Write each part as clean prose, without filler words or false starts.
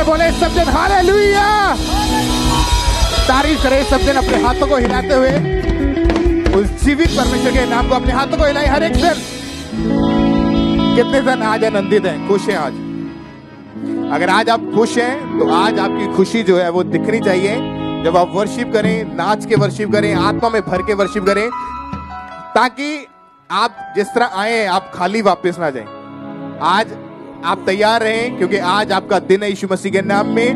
में बोले सब जन हालेलुया। तारीफ करें सब जन अपने हाथों को हिलाते हुए उस जीवित परमेश्वर के नाम को। अपने हाथों को हिलाए हर एक जन। कितने जन आज आनंदित हैं, खुश हैं आज? अगर आज आप खुश हैं तो आज आपकी खुशी जो है वो दिखनी चाहिए। जब आप वर्शिप करें, नाच के वर्शिप करें, आत्मा में भर के वर्शिप करें, ताकि आप जिस तरह आए आप खाली वापस ना जाएं। आज आप तैयार रहें, क्योंकि आज आपका दिन है। यीशु मसीह के नाम में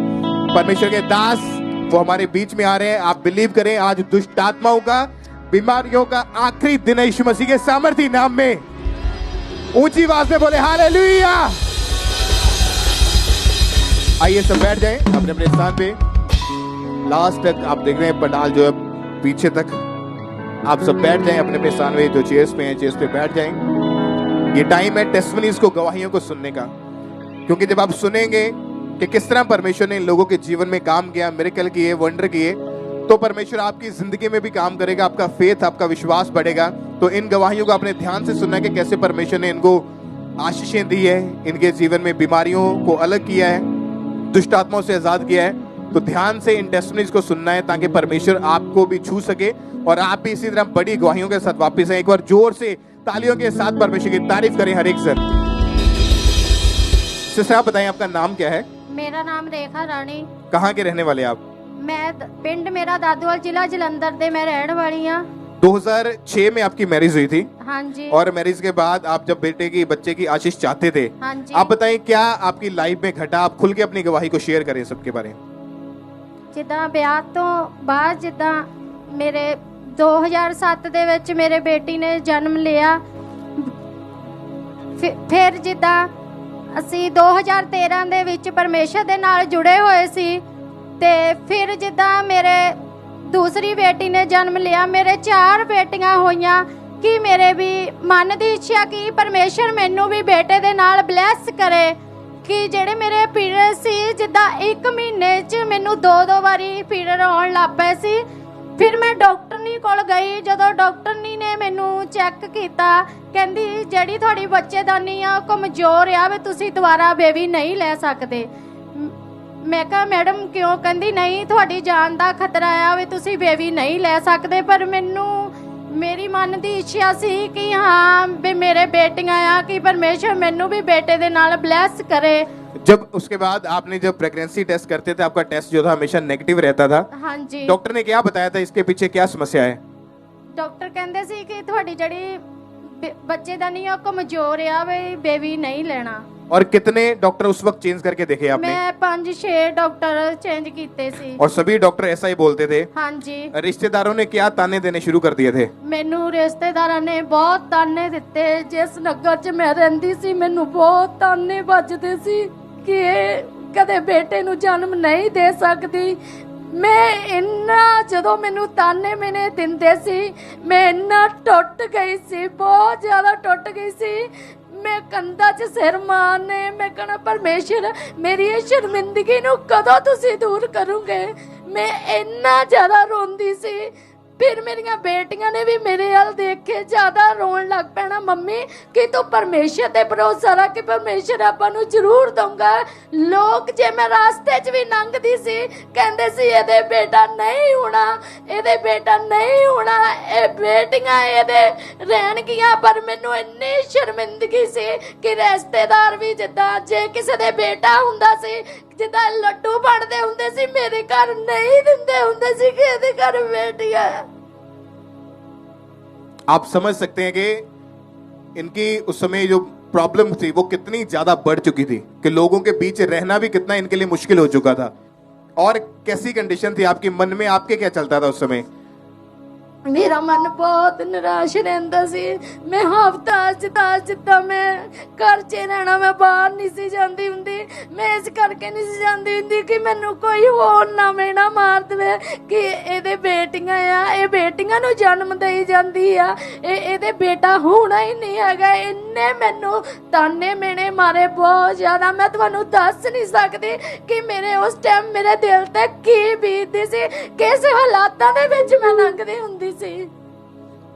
परमेश्वर के दास वो हमारे बीच में आ रहे हैं। आप बिलीव करें, आज दुष्ट आत्माओं का, बीमारियों का आखिरी दिन है यीशु मसीह के सामर्थी नाम में। ऊंची आवाज में बोले हालेलुया। आइए सब बैठ जाएं अपने अपने स्थान पे। लास्ट तक आप देख रहे हैं पंडाल जो है पीछे तक। आप सब बैठ जाएं अपने अपने स्थान पे। जो चेयर्स पे हैं चेयर्स पे बैठ जाएं। ये टाइम है टेस्टिमनीज को, गवाहियों को सुनने का। क्योंकि जब आप सुनेंगे कि किस तरह परमेश्वर ने इन लोगों के जीवन में काम किया, मिरेकल किए, वंडर किए, तो परमेश्वर आपकी जिंदगी में भी काम करेगा। आपका फेथ, आपका विश्वास बढ़ेगा। तो इन गवाहियों को अपने ध्यान से सुनना कि कैसे परमेश्वर ने इनको आशीषें दी है, इनके जीवन में बीमारियों को अलग किया है, दुष्ट आत्माओं से आजाद किया है। तो ध्यान से इन टेस्टिमनीज को सुनना है, ताकि परमेश्वर आपको भी छू सके और आप भी इसी तरह बड़ी गवाहियों के साथ वापस आए। एक बार जोर से तालियों के साथ परमेश्वर की तारीफ करें हर एक जन। सिस्टर आप बताएं आपका नाम क्या है? मेरा नाम रेखा रानी। कहाँ के रहने वाले आप? मैं पिंड मेरा दादूवाल, जिला जलंधर दे मैं रहने वाली हाँ। 2006 में आपकी मैरिज हुई थी। हाँ जी। और मैरिज के बाद आप जब बेटे की, बच्चे की आशीष चाहते थे। हाँ जी। आप बताएं क्या आपकी लाइफ में घटा? आप खुल के अपनी गवाही को शेयर करें सबके बारे में। जिद्दां ब्याह तो बाद जिद्दां मेरे 2007 ਦੇ ਵਿੱਚ ਮੇਰੇ ਬੇਟੀ ਨੇ ਜਨਮ ਲਿਆ। ਫਿਰ ਜਿੱਦਾਂ ਅਸੀਂ 2013 ਦੇ ਵਿੱਚ ਪਰਮੇਸ਼ਰ ਦੇ ਨਾਲ ਜੁੜੇ ਹੋਏ ਸੀ, ਤੇ ਫਿਰ ਜਿੱਦਾਂ ਮੇਰੇ ਦੂਸਰੀ ਬੇਟੀ ਨੇ ਜਨਮ ਲਿਆ। ਮੇਰੇ 4 ਬੇਟੀਆਂ ਹੋਈਆਂ ਕਿ ਮੇਰੇ ਵੀ ਮਨ ਦੀ ਇੱਛਾ ਕਿ ਪਰਮੇਸ਼ਰ ਮੈਨੂੰ ਵੀ ਬੇਟੇ ਦੇ ਨਾਲ ਬਲੈਸ ਕਰੇ। ਕਿ ਜਿਹੜੇ ਮੇਰੇ ਪੀਰੀਅਡ ਸੀ, ਜਿੱਦਾਂ 1 ਮਹੀਨੇ 'ਚ ਮੈਨੂੰ 2 ਵਾਰੀ ਪੀਰੀਅਡ ਆਉਣ ਲੱਗ ਪਏ ਸੀ। ਫਿਰ ਮੈਂ ਡਾਕਟਰਨੀ ਕੋਲ ਗਈ। ਜਦੋਂ ਡਾਕਟਰਨੀ ਨੇ ਮੈਨੂੰ ਚੈੱਕ ਕੀਤਾ, ਕਹਿੰਦੀ ਜਿਹੜੀ ਤੁਹਾਡੀ ਬੱਚੇਦਾਨੀ ਆ ਉਹ ਕਮਜ਼ੋਰ ਆ, ਵੀ ਤੁਸੀਂ ਦੁਬਾਰਾ ਬੇਬੀ ਨਹੀਂ ਲੈ ਸਕਦੇ। ਮੈਂ ਕਿਹਾ ਮੈਡਮ ਕਿਉਂ? ਕਹਿੰਦੀ ਨਹੀਂ, ਤੁਹਾਡੀ ਜਾਨ ਦਾ ਖਤਰਾ ਆ, ਵੀ ਤੁਸੀਂ ਬੇਬੀ ਨਹੀਂ ਲੈ ਸਕਦੇ। ਪਰ ਮੈਨੂੰ ਮੇਰੀ ਮਨ ਦੀ ਇੱਛਾ ਸੀ ਕਿ ਹਾਂ ਵੀ ਮੇਰੇ ਬੇਟੀਆਂ ਆ, ਕਿ ਪਰਮੇਸ਼ਰ ਮੈਨੂੰ ਵੀ ਬੇਟੇ ਦੇ ਨਾਲ ਬਲੈਸ करे। जब उसके बाद आपने जब प्रेगनेंसी टेस्ट करते थे, आपका टेस्ट जो था हमेशा नेगेटिव रहता था। हाँ जी। डॉक्टर ने क्या बताया था, इसके पीछे क्या समस्या है? ਡਾਕਟਰ ਕਹਿੰਦੇ ਸੀ ਕਿ ਤੁਹਾਡੀ ਜਿਹੜੀ ਬੱਚੇਦਾਨੀ ਆ ਕਮਜ਼ੋਰ ਆ, ਵੀ ਬੇਬੀ ਨਹੀਂ ਲੈਣਾ। और कितने डॉक्टर उस वक्त चेंज करके देखे आपने? मैं 5-6 डॉक्टर चेंज कीते सी। और सभी डॉक्टर ऐसा ही बोलते थे? हाँ जी। रिश्तेदारों ने क्या ताने देने शुरू कर दिए थे? मैनू रिश्तेदारों ने बहुत ताने दिते। जिस नगर च मैं रहंदी सी मैनू बहुत ताने बजदे सी कि कदे बेटे नू जन्म नहीं दे सकती। मैं इन्ना जदों मैनू ताने मैंने दिंदे सी, मैं इन्ना टुट गई सी, बहुत ज्यादा टुट गई सी। मैं कंधा च सिर मारने, मैं कहना परमेश्वर मेरी ये शर्मिंदगी नू कदों तुसी दूर करोगे। मैं इन्ना ज्यादा रोंदी सी। फिर मेरिया बेटियां ने भी मेरे हाल देख के ज्यादा रोन लग पैना, मम्मी कि तू परमेश्वर ते भरोसा रख कि परमेश्वर आपां नू जरूर दूंगा। लोग जे मैं रास्ते च भी लंघदी सी कहंदे सी एदे बेटा नहीं होना, एदे बेटा नहीं होना, ए बेटियां एदे रहणगियां। पर मैनू इन्नी शर्मिंदगी सी कि रिश्तेदार भी जिद्दां जे किसे दे बेटा हुंदा सी, जिद्दां लड्डू बनदे हुंदे सी, मेरे घर नहीं दिंदे हुंदे सी कि एदे घर बेटियां। आप समझ सकते हैं कि इनकी उस समय जो प्रॉब्लम थी वो कितनी ज्यादा बढ़ चुकी थी, कि लोगों के बीच रहना भी कितना इनके लिए मुश्किल हो चुका था। और कैसी कंडीशन थी आपके मन में? आपके क्या चलता था उस समय? मेरा मन बहुत निराश रहता सी। मैं हफ्ता जिदा मैं घर च रहना, मैं बाहर नहीं सी जाती हुंदी। मैं इस करके नहीं सी जाती हुंदी कि मैनू कोई होर ना मेना मार दे कि एदे बेटियां आ, ए बेटियां नू जन्म दई जांदी आ, एदे बेटा होना ही नहीं हैगा। इन्ने मैनू ताने मेने मारे बहुत ज्यादा। मैं तुहानू दस नहीं सकती कि मेरे उस टाइम मेरे दिल ते की बीतदी सी, किस हालातां दे विच मैं लंघदी हुंदी सी।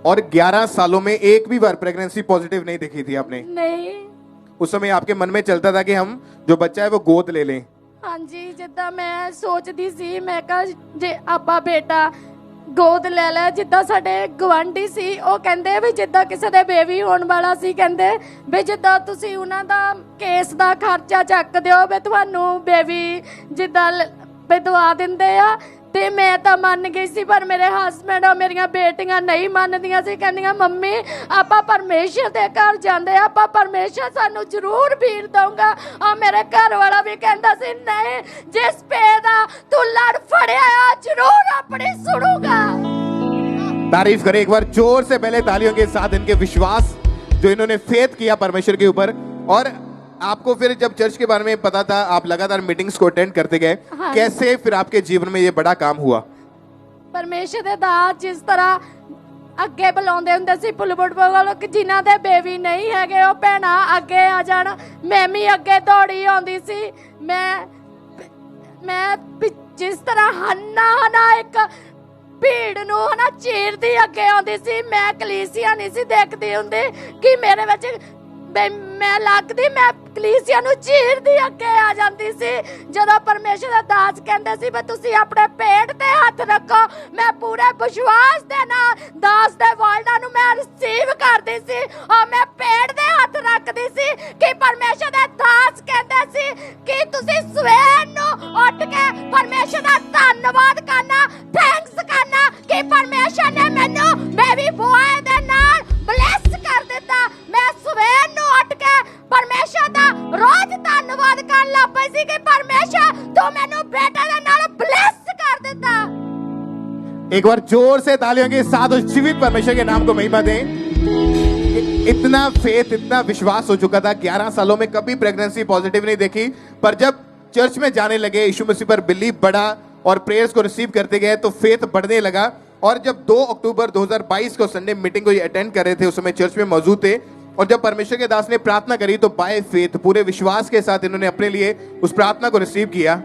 और 11 सालों में एक भी बार प्रेगनेंसी पॉजिटिव नहीं देखी थी आपने? नहीं। उस समय आपके मन में चलता था कि हम जो बच्चा है वो गोद ले लें, ਹਾਂਜੀ, ਜਿੱਦਾਂ ਮੈਂ ਸੋਚਦੀ ਸੀ, ਮੈਂ ਕਿਹਾ ਜੇ ਆਪਾਂ ਬੇਟਾ ਗੋਦ ਲੈ ਲੈ, ਜਿੱਦਾਂ ਸਾਡੇ ਗਵਾਂਢੀ ਸੀ ਉਹ ਕਹਿੰਦੇ ਵੀ ਜਿੱਦਾਂ ਕਿਸੇ ਦੇ ਬੇਬੀ ਹੋਣ ਵਾਲਾ ਸੀ, ਕਹਿੰਦੇ ਵੀ ਜਿੱਦਾਂ ਤੁਸੀਂ ਉਹਨਾਂ ਦਾ ਕੇਸ ਦਾ ਖਰਚਾ ਚੱਕ ਦਿਓ ਵੀ ਤੁਹਾਨੂੰ ਬੇਬੀ ਜਿੱਦਾਂ ਵੀ ਦਵਾ ਦਿੰਦੇ ਆ। ਤੇ ਮੈਂ ਤਾਂ ਮੰਨ ਗਈ ਸੀ, ਪਰ ਮੇਰੇ ਹਸਬੈਂਡ ਔਰ ਮੇਰੀਆਂ ਬੇਟੀਆਂ ਨਹੀਂ ਮੰਨਦੀਆਂ ਸੀ, ਕਹਿੰਦੀਆਂ ਮੰਮੀ ਆਪਾਂ ਪਰਮੇਸ਼ਰ ਦੇ ਘਰ ਜਾਂਦੇ ਆ, ਆਪਾਂ ਪਰਮੇਸ਼ਰ ਸਾਨੂੰ ਜ਼ਰੂਰ ਵੀਰ ਦਊਗਾ। ਆ ਮੇਰੇ ਘਰ ਵਾਲਾ ਵੀ ਕਹਿੰਦਾ ਸੀ ਨਹੀਂ, ਜਿਸ ਪੇ ਦਾ ਤੂੰ ਲੜ ਫੜਿਆ ਆ ਜ਼ਰੂਰ ਆਪਣੀ सुनूंगा। तारीफ करें एक बार जोर से, पहले तालियों के साथ इनके विश्वास जो इन्होंने फेथ किया परमेश्वर के ऊपर। और आपको फिर जब चर्च के बारे में पता था, आप लगातार मीटिंग्स को अटेंड करते गए, हाँ। कैसे फिर आपके जीवन में ये बड़ा काम हुआ? ਪਰਮੇਸ਼ਰ ਦੇ ਦਾਸ ਜਿਸ ਤਰ੍ਹਾਂ ਅੱਗੇ ਬੁਲਾਉਂਦੇ ਹੁੰਦੇ ਸੀ ਪੁਲਬੁੱਡ ਵਾਲੋ ਕਿ ਜਿਨ੍ਹਾਂ ਦੇ ਬੇਬੀ ਨਹੀਂ ਹੈਗੇ ਉਹ ਭੈਣਾਂ ਅੱਗੇ ਆ ਜਾਣ, ਮੈਂ ਵੀ ਅੱਗੇ ਦੌੜੀ ਆਉਂਦੀ ਸੀ। ਮੈਂ ਜਿਸ ਤਰ੍ਹਾਂ ਹਨਾ ਇੱਕ ਭੀੜ ਨੂੰ ਹਨਾ ਚੀਰਦੀ ਅੱਗੇ ਆਉਂਦੀ ਸੀ। ਮੈਂ ਕਲੀਸਿਆ ਨਹੀਂ ਸੀ ਦੇਖਦੀ ਹੁੰਦੀ ਕਿ ਮੇਰੇ ਵਿੱਚ ਮੈਂ ਲੱਗਦੀ, ਮੈਂ ਕਲੀਸਿਆ ਨੂੰ ਚੀਰਦੀ ਅੱਗੇ ਆ ਜਾਂਦੀ ਸੀ। ਜਦੋਂ ਪਰਮੇਸ਼ਰ ਦਾ ਦਾਸ ਕਹਿੰਦੇ ਸੀ ਵੀ ਤੁਸੀਂ ਆਪਣੇ ਪੇਟ ਤੇ ਹੱਥ ਰੱਖੋ, ਮੈਂ ਪੂਰੇ ਵਿਸ਼ਵਾਸ ਦੇ ਨਾਲ ਦਾਸ ਦੇ ਵਰਡਾਂ ਨੂੰ ਮੈਂ ਰਿਸੀਵ ਕਰਦੀ ਸੀ ਔਰ ਮੈਂ ਪੇਟ ਦੇ ਹੱਥ ਰੱਖਦੀ ਸੀ ਕਿ ਪਰਮੇਸ਼ਰ ਦੇ ਦਾਸ ਕਹਿੰਦੇ ਸੀ ਕਿ ਤੁਸੀਂ ਸਵੇਰ ਨੂੰ ਉੱਠ ਕੇ ਪਰਮੇਸ਼ਰ ਦਾ ਧੰਨਵਾਦ ਕਰਨਾ, ਥੈਂਕਸ ਕਰਨਾ ਕਿ ਪਰਮੇਸ਼ਰ ਨੇ ਮੈਨੂੰ ਬੇਬੀ ਬੋਏ ਦੇ ਨਾਲ ਬਲੈਸ ਕਰ ਦਿੱਤਾ। ਮੈਂ ਸਵੇਰ ਨੂੰ ਉੱਠ ਕੇ ਪਰਮੇਸ਼ਰ ਦਾ ਰੋਜ਼ ਧੰਨਵਾਦ ਕਰਨ ਲੱਗ ਪਈ ਸੀ ਕਿ ਪਰਮੇਸ਼ਰ ਤੂੰ ਮੈਨੂੰ ਬੇਟੇ ਦੇ ਨਾਲ ਬਲੈਸ ਕਰ ਦਿੱਤਾ। एक बार जोर से तालियों के साथ उस जीवित परमेश्वर के नाम को महिमा दें। इतना फेथ, इतना विश्वास हो चुका था, 11 सालों में कभी प्रेगनेंसी पॉजिटिव नहीं देखी, पर जब चर्च में जाने लगे, यीशु मसीह पर बिलीव बढ़ा और प्रेयर्स को रिसीव करते गए तो फेथ बढ़ने लगा। और जब 2 अक्टूबर 2022 को संडे मीटिंग को अटेंड कर रहे थे, उस समय चर्च में मौजूद थे, और जब परमेश्वर के दास ने प्रार्थना करी तो बाय फेथ पूरे विश्वास के साथ इन्होंने अपने लिए उस प्रार्थना को रिसीव किया।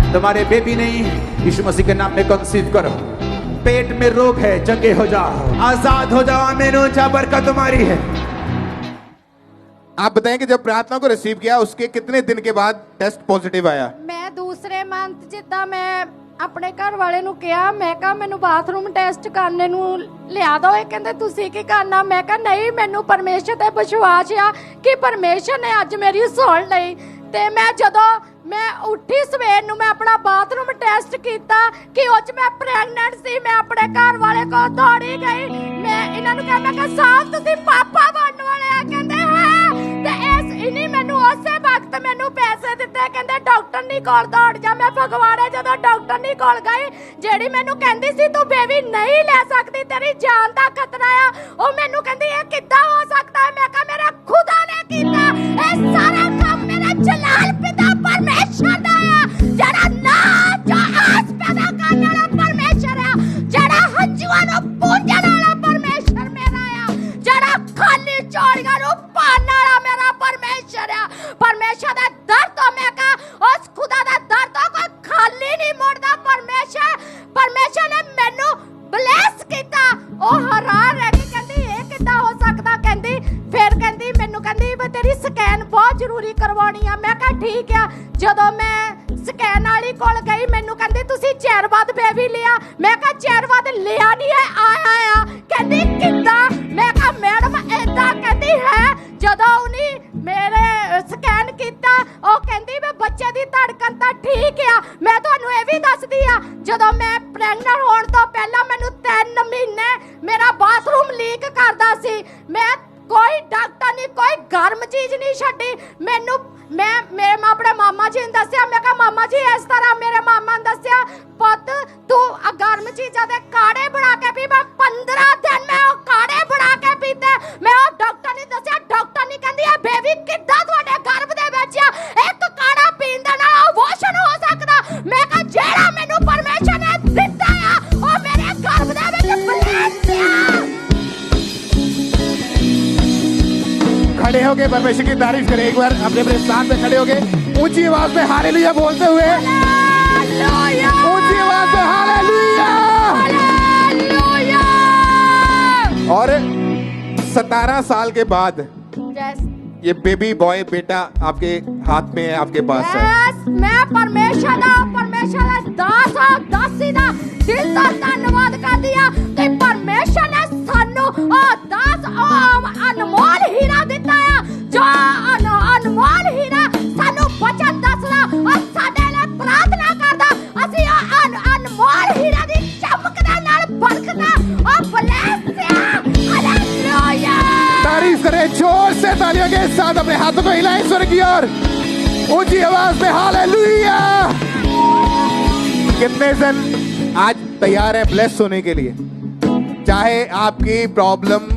तुम्हारे बेबी नहीं, यीशु मसीह के नाम में कंसीव करो। पेट में रोग है, चंगे हो जाओ, आजाद हो जाओ। आमीन। ऊंचा बरकत तुम्हारी है। आप बताएं कि जब प्रार्थना को रिसीव किया उसके कितने दिन के बाद टेस्ट पॉजिटिव आया? ਮੈਂ ਦੂਸਰੇ ਮੰਥ ਜਿੱਦਾਂ ਮੈਂ ਆਪਣੇ ਘਰ ਵਾਲੇ ਨੂੰ ਕਿਹਾ, ਮੈਂ ਕਿਹਾ ਮੈਨੂੰ ਬਾਥਰੂਮ ਟੈਸਟ ਕਰਨੇ ਨੂੰ ਲਿਆ ਦਿਓ। ਇਹ ਕਹਿੰਦੇ ਤੁਸੀਂ ਕੀ ਕਰਨਾ? ਮੈਂ ਕਿਹਾ ਨਹੀਂ, ਮੈਨੂੰ ਪਰਮੇਸ਼ਰ ਤੇ ਵਿਸ਼ਵਾਸ ਆ ਕਿ ਪਰਮੇਸ਼ਰ ਨੇ ਅੱਜ ਮੇਰੀ ਸੁਣ ਲਈ। ਤੇ ਮੈਂ ਜਦੋਂ ਮੈਂ ਉੱਠੀ ਸਵੇਰ ਨੂੰ, ਮੈਂ ਆਪਣਾ ਬਾਥਰੂਮ ਟੈਸਟ ਕੀਤਾ ਕਿ ਉਹ 'ਚ ਮੈਂ ਪ੍ਰੈਗਨੈਂਟ ਸੀ। ਮੈਂ ਆਪਣੇ ਘਰ ਵਾਲੇ ਕੋਲ ਦੌੜੀ ਗਈ, ਮੈਂ ਇਹਨਾਂ ਨੂੰ ਕਿਹਾ, ਮੈਂ ਕਿਹਾ ਸਾਹਿਬ ਤੁਸੀਂ ਪਾਪਾ ਬਣਨ ਵਾਲੇ ਆ? ਕਹਿੰਦੇ ਹਾਂ। ਤੇ ਇਨੀ ਮੈਨੂੰ ਉਸੇ ਵਕਤ ਮੈਨੂੰ ਪੈਸੇ ਦਿੱਤੇ, ਕਹਿੰਦੇ ਡਾਕਟਰ ਨੀ ਕੋਲ ਦੌੜ ਜਾ। ਮੈਂ ਫਗਵਾੜੇ ਜਦੋਂ ਡਾਕਟਰ ਨੀ ਕੋਲ ਗਈ, ਜਿਹੜੀ ਮੈਨੂੰ ਕਹਿੰਦੀ ਸੀ ਤੂੰ ਬੇਬੀ ਨਹੀਂ ਲੈ ਸਕਦੀ, ਤੇਰੀ ਜਾਨ ਦਾ ਖਤਰਾ ਆ, ਉਹ ਮੈਨੂੰ ਕਹਿੰਦੀ ਇਹ ਕਿੱਦਾਂ ਹੋ ਸਕਦਾ ਹੈ? ਮੈਂ ਕਿਹਾ ਮੇਰਾ ਖੁਦਾ ਨੇ ਕੀਤਾ ਇਹ ਸਾਰਾ ਕੰਮ, ਮੇਰਾ ਜਲਾਲ ਪਿਤਾ ਪਰਮੇਸ਼ਰ ਦਾ ਆ, ਜਿਹੜਾ ਨਾ ਜੋ ਆਸ ਪੈਦਾ ਕਰਨ ਵਾਲਾ ਪਰਮੇਸ਼ਰ ਆ, ਜਿਹੜਾ ਹੰਝੂਆਂ ਨੂੰ ਪੂੰਝਣ ਵਾਲਾ ਪਰਮੇਸ਼ਰ ਮੇਰਾ ਆ, ਜਿਹੜਾ ਖਾਲੀ ਝੋਲੀਆਂ ਨੂੰ ਭਰਨ ਵਾਲਾ ਮੇਰਾ ਪਰਮੇਸ਼ਰ ਆ। ਪਰਮੇਸ਼ਰ ਦਾ ਦਰ ਤੋਂ ਮੈਂ ਕਹਾ ਉਸ ਖੁਦਾ ਦਾ ਦਰ ਤੋਂ ਕੋਈ ਖਾਲੀ ਨਹੀਂ ਮੁੜਦਾ। ਪਰਮੇਸ਼ਰ ਨੇ ਮੈਨੂੰ ਬਲੈਸ ਕੀਤਾ। ਉਹ ਹੈਰਾਨ ਰਹਿ ਗਈ, ਕਹਿੰਦੀ ਇਹ ਕਿੱਦਾਂ ਹੋ ਸਕਦਾ? ਕਹਿੰਦੀ ਫਿਰ ਕਹਿੰਦੀ ਮੈਨੂੰ ਕਹਿੰਦੀ ਵੀ ਤੇਰੀ ਸਕੈਨ ਬਹੁਤ ਜ਼ਰੂਰੀ ਕਰਵਾਉਣੀ ਆ। ਮੈਂ ਕਿਹਾ ਠੀਕ ਆ। ਜਦੋਂ ਮੈਂ ਸਕੈਨ ਵਾਲੀ ਕੋਲ ਗਈ, ਮੈਨੂੰ ਕਹਿੰਦੀ ਤੁਸੀਂ ਚਿਰ ਬਾਅਦ ਬੇਬੀ ਲਿਆ। ਮੈਂ ਕਿਹਾ ਚਿਰ ਬਾਅਦ ਲਿਆ ਨਹੀਂ ਹੈ, ਆਇਆ ਆ। ਕਹਿੰਦੀ ਕਿੱਦਾਂ? ਮੈਂ ਕਿਹਾ ਮੈਡਮ ਏਦਾਂ। ਕਹਿੰਦੀ ਹੈ। ਜਦੋਂ ਉਹਨੇ ਮੇਰੇ ਸਕੈਨ ਕੀਤਾ, ਉਹ ਕਹਿੰਦੀ ਵੀ ਬੱਚੇ ਦੀ ਧੜਕਣ ਤਾਂ ਠੀਕ ਆ। ਮੈਂ ਤੁਹਾਨੂੰ ਇਹ ਵੀ ਦੱਸਦੀ ਆ, ਜਦੋਂ ਮੈਂ ਪ੍ਰੈਗਨੈਂਟ ਹੋਣ ਤੋਂ ਪਹਿਲਾਂ ਮੈਨੂੰ 3 ਮਹੀਨੇ ਮੇਰਾ ਬਾਥਰੂਮ ਲੀਕ ਕਰਦਾ ਸੀ। ਮੈਂ ਕੋਈ ਡਾਕਟਰ ਨਹੀਂ, ਕੋਈ ਗਰਮ ਚੀਜ਼ ਨਹੀਂ ਛੱਡੀ। ਮੈਂ ਆਪਣੇ ਮਾਮਾ ਜੀ ਨੂੰ ਦੱਸਿਆ, ਮੈਂ ਕਿਹਾ ਮਾਮਾ ਜੀ ਇਸ ਤਰ੍ਹਾਂ। ਮੇਰੇ ਮਾਮਾ ਨੇ ਦੱਸਿਆ ਪੁੱਤ ਤੂੰ ਗਰਮ ਚੀਜ਼ਾਂ ਦੇ ਕਾੜੇ ਬਣਾ ਕੇ ਪੀ। ਮੈਂ 15 ਦਿਨ ਮੈਂ ਉਹ ਕਾੜੇ ਬਣਾ ਕੇ ਪੀਤੇ। ਮੈਂ ਉਹ ਡਾਕਟਰ ਨੇ ਦੱਸਿਆ, ਡਾਕਟਰ ਨਹੀਂ ਕਹਿੰਦੀ ਇਹ ਬੇਬੀ ਕਿੱਦਾਂ ਤੁਹਾਡੇ ਗਰਭ ਦੇ ਵਿੱਚ ਆ, ਇੱਕ ਕਾੜਾ ਪੀਣ ਦੇ ਨਾਲ ਅਬੋਰਸ਼ਨ ਹੋ ਸਕਦਾ। ਮੈਂ ਕਿਹਾ ਜਿਹੜਾ ਮੈਨੂੰ ਪਰਮੇਸ਼ਰ ਨੇ ਦਿੱਤਾ ਆ ਉਹ ਮੇਰੇ ਗਰਭ ਦੇ ਵਿੱਚ ਬਲੈਸ ਆ। खड़े होके परमेश्वर की तारीफ करें। एक बार अपने अपने स्थान पे खड़े होके ऊंची आवाज में हालेलुया बोलते हुए, ऊंची आवाज में हालेलुया। और 17 साल के बाद यस ये बेबी बॉय बेटा आपके हाथ में है, आपके पास है। यस मैं परमेश्वर ਦਾ ਦਾਸੀ ਦਾ ਦਿਲ ਤੋਂ ਧੰਨਵਾਦ ਕਰਦੀ ਆ ਕਿ ਪਰਮੇਸ਼ਰ ਨੇ ਸਾਨੂੰ ਉਹ ਅਨਮੋਲ ਹੀਰਾ ਦਿੱਤਾ ਆ ਜੋ ਅਨਮੋਲ ਹੀਰਾ ਸਾਨੂੰ ਬਚਨ ਦੱਸਦਾ ਔਰ ਸਾਡੇ ਲਈ ਪ੍ਰਾਰਥਨਾ ਕਰਦਾ ਅਸੀਂ ਅਨਮੋਲ ਹੀਰਾ ਦੀ ਚਮਕ ਦੇ ਨਾਲ ਬਰਕਤਾਂ ਔਰ ਬਲੇਸਿਆ ਹਾਲੇਲੂਇਆ। तारीफ करें जोर से तालियों के साथ, अपने हाथों को हिलाएं स्वर्ग की ओर, ऊंची आवाज में हालेलुया। कितने जन आज तैयार हैं ब्लेस होने के लिए? चाहे आपकी प्रॉब्लम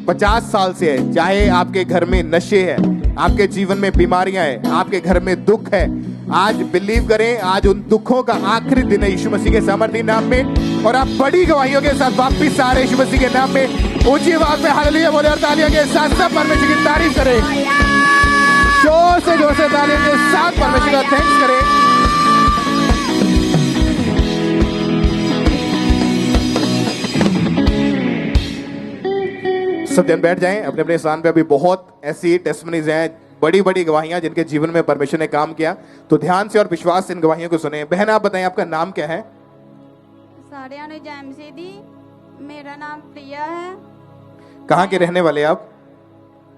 50 साल से है, चाहे आपके घर में नशे है, आपके जीवन में बीमारियां है, आपके घर में दुख है, आज बिलीव करें, आज उन दुखों का आखिरी दिन है यीशु मसीह के सामर्थी नाम में, और आप बड़ी गवाहियों के साथ वापस आ रहे यीशु मसीह के नाम में। ऊंची आवाज में हालेलुया बोले और तालियों के साथ सब परमेश्वर की तारीफ करें, जोर से तालियों के साथ परमेश्वर का थैंक्स करें। सब जन बैठ जाएं अपने अपने स्थान पे। अभी बहुत ऐसी टेस्टमनीज हैं, बड़ी बड़ी गवाहियां जिनके जीवन में परमेश्वर ने काम किया, तो ध्यान से और विश्वास से इन गवाहियों को सुने। बहन आप बताएं आपका नाम क्या है? सारियां ने जैम से दी। मेरा नाम प्रिया है। कहाँ के रहने वाले आप?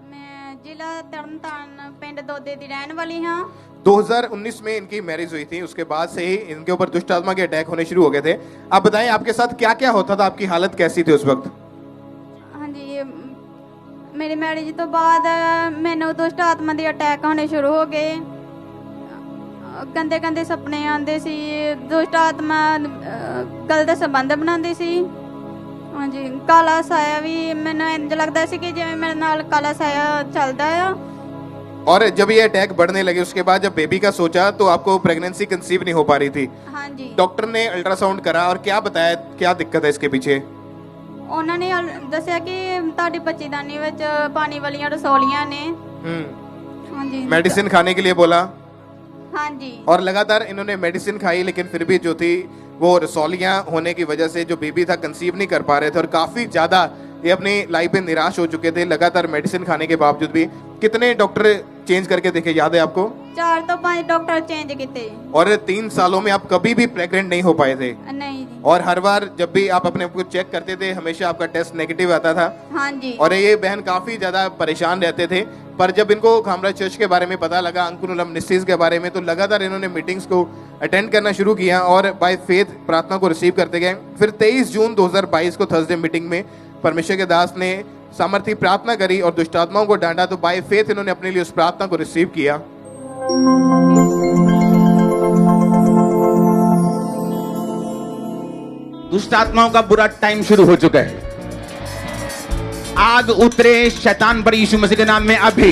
मैं जिला तरनतारन पिंड दोदे दी रहने वाली हाँ। 2019 में इनकी मैरिज हुई थी, उसके बाद से ही इनके ऊपर दुष्ट आत्मा के अटैक होने शुरू हो गए थे। आप बताएं आपके साथ क्या क्या होता था, आपकी हालत कैसी थी उस वक्त? हाँ जी, मेरी मैरिज तो बाद मैंने दुष्ट आत्मा के अटैक होने शुरू हो गए। गंदे गंदे सपने आते सी, दुष्ट आत्मा गलत संबंध बनाती सी। हाँ जी, काला साया भी मैंने इंज लगता सी कि जिवें मेरे नाल काला साया चलता है। और जब ये अटैक बढ़ने लगे उसके बाद जब बेबी का सोचा तो आपको प्रेगनेंसी कंसीव नहीं हो पा रही थी। हाँ जी, डॉक्टर ने अल्ट्रासाउंड करा और क्या बताया, क्या दिक्कत है इसके पीछे? ਉਹਨਾਂ ਨੇ ਦੱਸਿਆ ਕਿ ਤੁਹਾਡੀ ਬੱਚੇਦਾਨੀ ਵਿੱਚ ਪਾਣੀ ਵਾਲੀਆਂ ਰਸੌਲੀਆਂ ਨੇ। ਹਾਂਜੀ, मेडिसिन खाने के लिए बोला। ਹਾਂਜੀ, और लगातार इन्होंने मेडिसिन खाई, लेकिन फिर भी जो थी वो रसौलियां होने की वजह से जो बेबी था कंसीव नहीं कर पा रहे थे, और काफी ज्यादा ये अपनी लाइफ में निराश हो चुके थे लगातार मेडिसिन खाने के बावजूद भी। कितने डॉक्टर चेंज करके देखे, याद है आपको? 4 ਤੋਂ 5 डॉक्टर चेंज किए। और 3 सालों में आप कभी भी प्रेग्नेंट नहीं हो पाए थे? नहीं जी। और हर बार जब भी आप अपने आप को चेक करते थे हमेशा आपका टेस्ट नेगेटिव आता था। हाँ जी, और ये बहन काफी ज्यादा परेशान रहते थे, पर जब इनको खामरा चर्च के बारे में पता लगा, अंकुर मिनिस्ट्रीज के बारे में, तो लगातार इन्होंने मीटिंग्स को अटेंड करना शुरू किया और बाय फेथ प्रार्थना को रिसीव करते गए। फिर 23 जून 2022 को थर्सडे मीटिंग में परमेश्वर के दास ने सामर्थी प्रार्थना करी और दुष्ट आत्माओं को डांटा, तो बाय फेथ इन्होंने अपने लिए उस प्रार्थना को रिसीव किया। दुष्ट आत्माओं का बुरा टाइम शुरू हो चुका है। आग उतरे शैतान पर यीशु मसीह के नाम में अभी,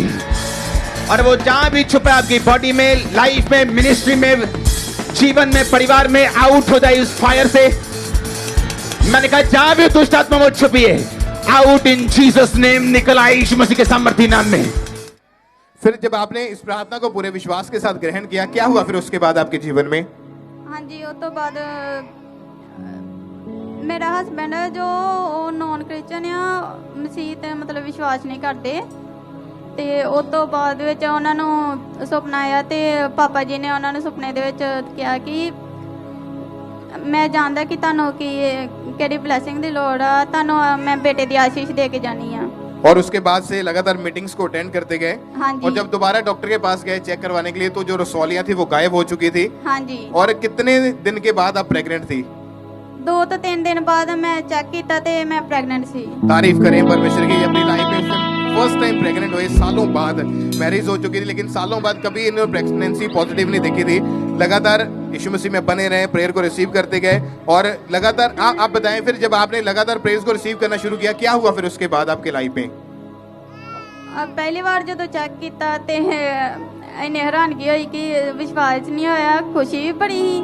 और वो जहां भी छुपा है आपकी बॉडी में, लाइफ में, मिनिस्ट्री में, जीवन में, परिवार में, आउट हो जाए उस फायर से। मैंने कहा जहां भी दुष्ट आत्मा वो छुपी है, आउट इन जीसस नेम, निकल आए यीशु मसीह के सामर्थी नाम में। फिर जब आपने इस प्रार्थना को पूरे विश्वास के साथ ग्रहण किया, क्या हुआ फिर उसके बाद आपके जीवन में? हाँ जी, उस तो बाद मेरा हस्बैंड जो नॉन क्रिश्चन आ, मसीह ते मतलब विश्वास नहीं करते, ਤੇ ਉਸ ਤੋਂ ਬਾਅਦ ਵਿੱਚ ਉਹਨਾਂ ਨੂੰ ਸੁਪਨਾ ਆਇਆ ਤੇ ਪਾਪਾ ਜੀ ਨੇ ਉਹਨਾਂ ਨੂੰ ਸੁਪਨੇ ਦੇ ਵਿੱਚ ਕਿਹਾ ਕਿ ਮੈਂ ਜਾਣਦਾ ਕਿ ਤੁਹਾਨੂੰ ਕਿਹੜੀ ਬਲੇਸਿੰਗ ਦੀ ਲੋੜ ਆ, ਤੁਹਾਨੂੰ मैं बेटे ਦੀ आशीष दे के जानी आ। और उसके बाद से लगातार मीटिंग्स को अटेंड करते गए। हाँ जी, और जब दोबारा डॉक्टर के पास गए चेक करवाने के लिए, तो जो रसौलियां थी वो गायब हो चुकी थी। हाँ जी। और कितने दिन के बाद आप प्रेग्नेंट थी? 2 ਤੋਂ 3 दिन बाद मैं चेक किया ते मैं प्रेग्नेंट सी। तारीफ करें परमेश्वर की, अपनी लाइफ में फर्स्ट टाइम प्रेग्नेंट हुए। सालों बाद मैरिज हो चुकी थी, लेकिन सालों बाद कभी इन्होंने प्रेगनेंसी पॉजिटिव नहीं देखी थी। लगातार यीशु मसीह में बने रहे, प्रेयर को रिसीव करते गए, और लगातार आप बताएं फिर जब आपने लगातार प्रेयर को रिसीव करना शुरू किया, क्या हुआ फिर उसके बाद आपके लाइफ में? पहली बार जो चेक किया ते इन्नी हैरानगी हुई कि विश्वास नहीं होया, खुशी भी बड़ी ही।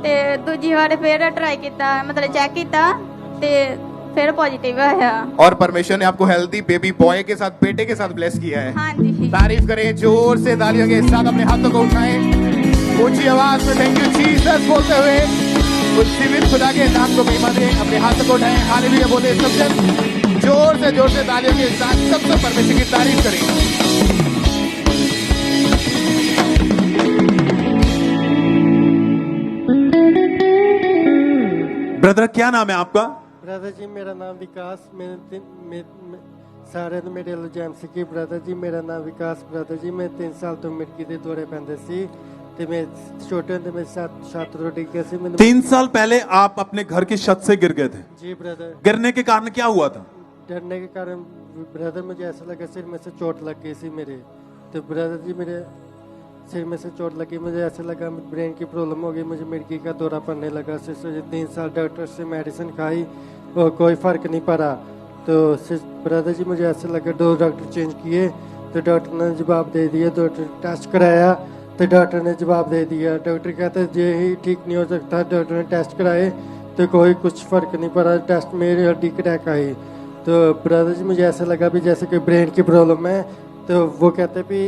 ते दूजी बार फिर ट्राई किया, मतलब चेक किया ते फिर पॉजिटिव आया। और परमेश्वर ने आपको हेल्दी बेबी बॉय के साथ, बेटे के साथ ब्लेस किया है। हाँ जी, तारीफ करें जोर से, तालियों के साथ अपने हाथों को उठाएं, ऊंची आवाज में थैंक यू जीसस बोलते हुए उस जीवित खुदा के नाम को महिमा दें। अपने हाथों को उठाएं, हालेलुया बोले सब जन। जोर से तालियों के साथ सबसे परमेश्वर की तारीफ करें। ब्रदर क्या नाम है आपका? ब्रदर जी मेरा नाम विकास, सारे ने मेरे एलजेम की। ब्रदर जी मेरा नाम विकास। ब्रदर जी मैं 3 साल तो मिर्गी दे दौरे पैंदे सी ते मैं छोटे होंदे मेरे साथ छत तो डिग गई सी। 3 साल पहले आप अपने घर की छत से गिर गए थे। जी ब्रदर। गिरने के कारण क्या हुआ था? डरने के कारण ब्रदर मुझे ऐसा लगा सिर में से चोट लग गई सी मेरे। तो ब्रदर जी मेरे सिर में से चोट लगी, मुझे ऐसा लगा ब्रेन की प्रॉब्लम हो गई, मुझे मिर्गी का दौरा पड़ने लगा। सिर्फ 3 साल डॉक्टर से मेडिसिन खाई और कोई फ़र्क नहीं पड़ा। तो ब्रदर जी मुझे ऐसा लगा 2 डॉक्टर चेंज किए तो डॉक्टर ने जवाब दे दिया। डॉक्टर टेस्ट कराया तो डॉक्टर ने जवाब दे दिया। डॉक्टर कहते ये ही ठीक नहीं हो सकता। डॉक्टर ने टेस्ट कराए तो कोई कुछ फ़र्क नहीं पड़ा। टेस्ट में हड्डी क्रैक आई। तो ब्रदर जी मुझे ऐसा लगा भी जैसे कोई ब्रेन की प्रॉब्लम है। तो वो कहते भी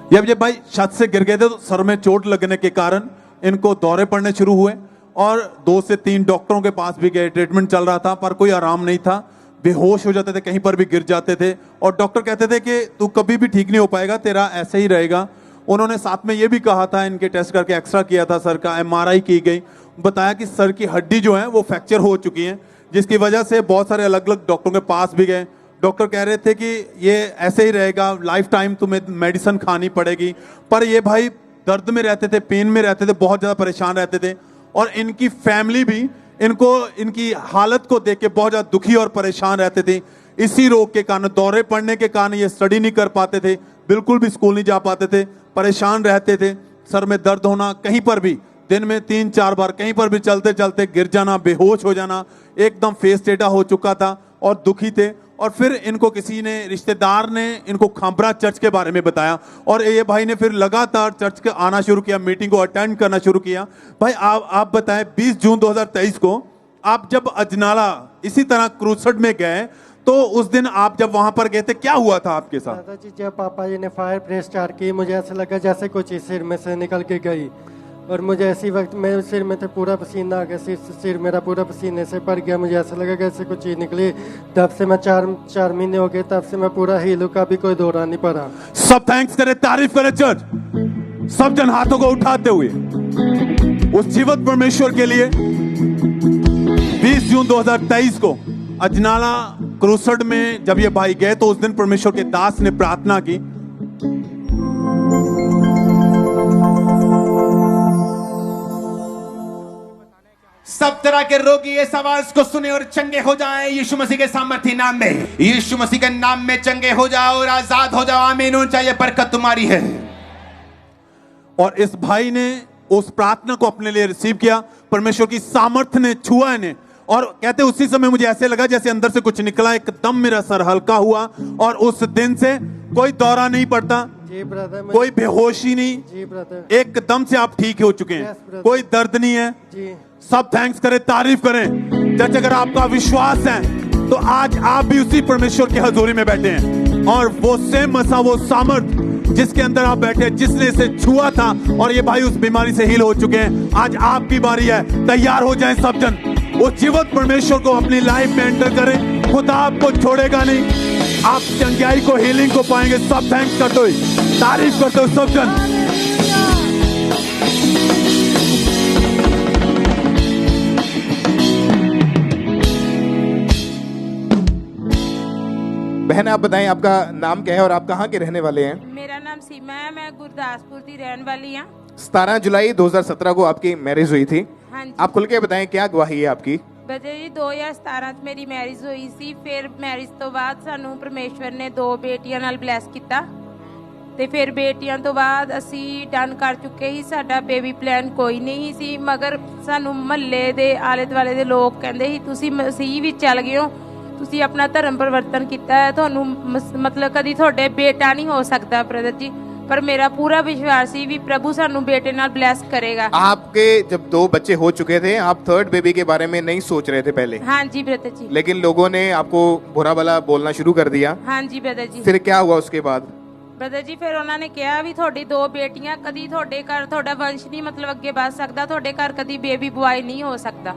जब ये भाई छत से गिर गए थे तो सर में चोट लगने के कारण इनको दौरे पड़ने शुरू हुए और 2 से 3 डॉक्टरों के पास भी गए, ट्रीटमेंट चल रहा था पर कोई आराम नहीं था। बेहोश हो जाते थे, कहीं पर भी गिर जाते थे और डॉक्टर कहते थे कि तू कभी भी ठीक नहीं हो पाएगा, तेरा ऐसे ही रहेगा। उन्होंने साथ में ये भी कहा था, इनके टेस्ट करके एक्सरा किया था सर का, MRI की गई, बताया कि सर की हड्डी जो है वो फ्रैक्चर हो चुकी है, जिसकी वजह से बहुत सारे अलग अलग डॉक्टरों के पास भी गए। डॉक्टर कह रहे थे कि ये ऐसे ही रहेगा, लाइफ टाइम तुम्हें मेडिसिन खानी पड़ेगी। पर ये भाई दर्द में रहते थे, पेन में रहते थे, बहुत ज़्यादा परेशान रहते थे और इनकी फैमिली भी इनको इनकी हालत को देख के बहुत ज़्यादा दुखी और परेशान रहते थे। इसी रोग के कारण, दौरे पड़ने के कारण ये स्टडी नहीं कर पाते थे, बिल्कुल भी स्कूल नहीं जा पाते थे, परेशान रहते थे। सर में दर्द होना, कहीं पर भी दिन में 3-4 बार कहीं पर भी चलते चलते गिर जाना, बेहोश हो जाना, एकदम फेस टेढ़ा हो चुका था और दुखी थे। और फिर इनको किसी ने, रिश्तेदार ने इनको खांबरा चर्च के बारे में बताया और ये भाई ने फिर लगातार चर्च के आना शुरू किया, मीटिंग को अटेंड करना शुरू किया। भाई आप बताएं, 20 जून 2023 को आप जब अजनाला इसी तरह क्रूसड में गए तो उस दिन आप जब वहां पर गए थे क्या हुआ था आपके साथ? दादाजी जब पापा जी ने फायर प्रेस स्टार्ट की, मुझे ऐसा लगा जैसे कुछ सिर में से निकल के गई और मुझे ऐसी वक्त मेरे सिर में तो पूरा पसीना आ गया, सिर मेरा पूरा पसीने से भर गया। मुझे ऐसा लगा जैसे कुछ चीज निकली। तब से मैं 4 महीने हो गए, तब से मैं पूरा हीलू का भी कोई दौरा नहीं पड़ा। सब थैंक्स करे, तारीफ करे चर्च, सब जन हाथों को उठाते हुए उस जीवित परमेश्वर के लिए। 20 जून 2023 को अजनाला क्रूसड में जब ये भाई गए तो उस दिन परमेश्वर के दास ने प्रार्थना की। सब तरह के रोगी इस आवाज को सुने और चंगे हो जाएं यीशु मसीह के सामर्थी नाम में। यीशु मसीह के नाम में चंगे हो जाओ और आजाद हो जाओ। आमीन। ऊंचा ये बरकत तुम्हारी है। और इस भाई ने उस प्रार्थना को अपने लिए रिसीव किया, परमेश्वर की सामर्थ्य ने छुआ इन्हें और कहते उसी समय मुझे ऐसे लगा जैसे अंदर से कुछ निकला, एकदम मेरा सर हल्का हुआ और उस दिन से कोई दौरा नहीं पड़ता, जी ब्रदर, कोई बेहोशी नहीं, जी ब्रदर, एकदम से आप ठीक हो चुके हैं, ब्रदर। कोई दर्द नहीं है। जी सब थैंक्स करें, तारीफ करें। जज अगर आपका विश्वास है तो आज आप भी उसी परमेश्वर की हजूरी में बैठे हैं और वो सेम मसा, वो सामर्थ जिसके अंदर आप बैठे, जिसने इसे छुआ था और ये भाई उस बीमारी से हील हो चुके हैं, आज आपकी बारी है। तैयार हो जाएं सब जन, वो जीवित परमेश्वर को अपनी लाइफ में एंटर करें। खुदा आपको छोड़ेगा नहीं, आप चंगाई को, हीलिंग को पाएंगे। सब थैंक्स करते हुए, तारीफ करते हुए सब जन। बहन आप बताएं आपका नाम क्या है और आप कहाँ के रहने वाले हैं? मेरा नाम सीमा है, मैं गुरदासपुर की रहने वाली हूँ। 17 जुलाई 2017 को आपकी मैरिज हुई थी। हाँ जी। आप खुल के बताएं क्या गवाही है आपकी? बजे जी 2017 ਚ ਮੇਰੀ ਮੈਰਿਜ ਹੋਈ ਸੀ। ਫਿਰ ਮੈਰਿਜ ਤੋਂ ਬਾਅਦ ਸਾਨੂੰ ਪਰਮੇਸ਼ਵਰ ਨੇ 2 ਬੇਟੀਆਂ ਨਾਲ ਬਲੈਸ ਕੀਤਾ ਤੇ ਫਿਰ ਬੇਟੀਆਂ ਤੋਂ ਬਾਅਦ ਅਸੀਂ ਡਨ ਕਰ ਚੁੱਕੇ ਸੀ। ਸਾਡਾ ਬੇਬੀ ਪਲਾਨ ਕੋਈ ਨਹੀਂ ਸੀ, ਮਗਰ ਸਾਨੂੰ ਮਹੱਲੇ ਦੇ ਆਲੇ ਦੁਆਲੇ ਦੇ ਲੋਕ ਕਹਿੰਦੇ ਸੀ ਤੁਸੀਂ ਮਸੀਹ ਵਿੱਚ ਚੱਲ ਗਏ ਹੋ, ਤੁਸੀਂ ਆਪਣਾ ਧਰਮ ਪਰਿਵਰਤਨ ਕੀਤਾ ਹੈ, ਤੁਹਾਨੂੰ ਮਤਲਬ ਕਦੀ ਤੁਹਾਡੇ ਬੇਟਾ ਨਹੀਂ ਹੋ ਸਕਦਾ ਬ੍ਰਦਰ ਜੀ। पर मेरा पूरा विश्वास ही भी प्रभु सानू बेटे नाल ब्लेस करेगा। आपके जब 2 बच्चे हो चुके थे, आप 3rd बेबी के बारे में नहीं सोच रहे थे पहले? हाँ जी ब्रदर जी। लेकिन लोगों ने आपको बुरा भला बोलना शुरू कर दिया? हाँ जी ब्रदर जी। फिर क्या हुआ उसके बाद? ब्रदर जी फिर उन्होंने कहा भी थोड़ी 2 बेटियां, कदी थोड़े घर थोड़ा वंश नहीं मतलब अगे बढ़ सकता, थोड़े घर कदी बेबी बॉय नहीं हो सकता।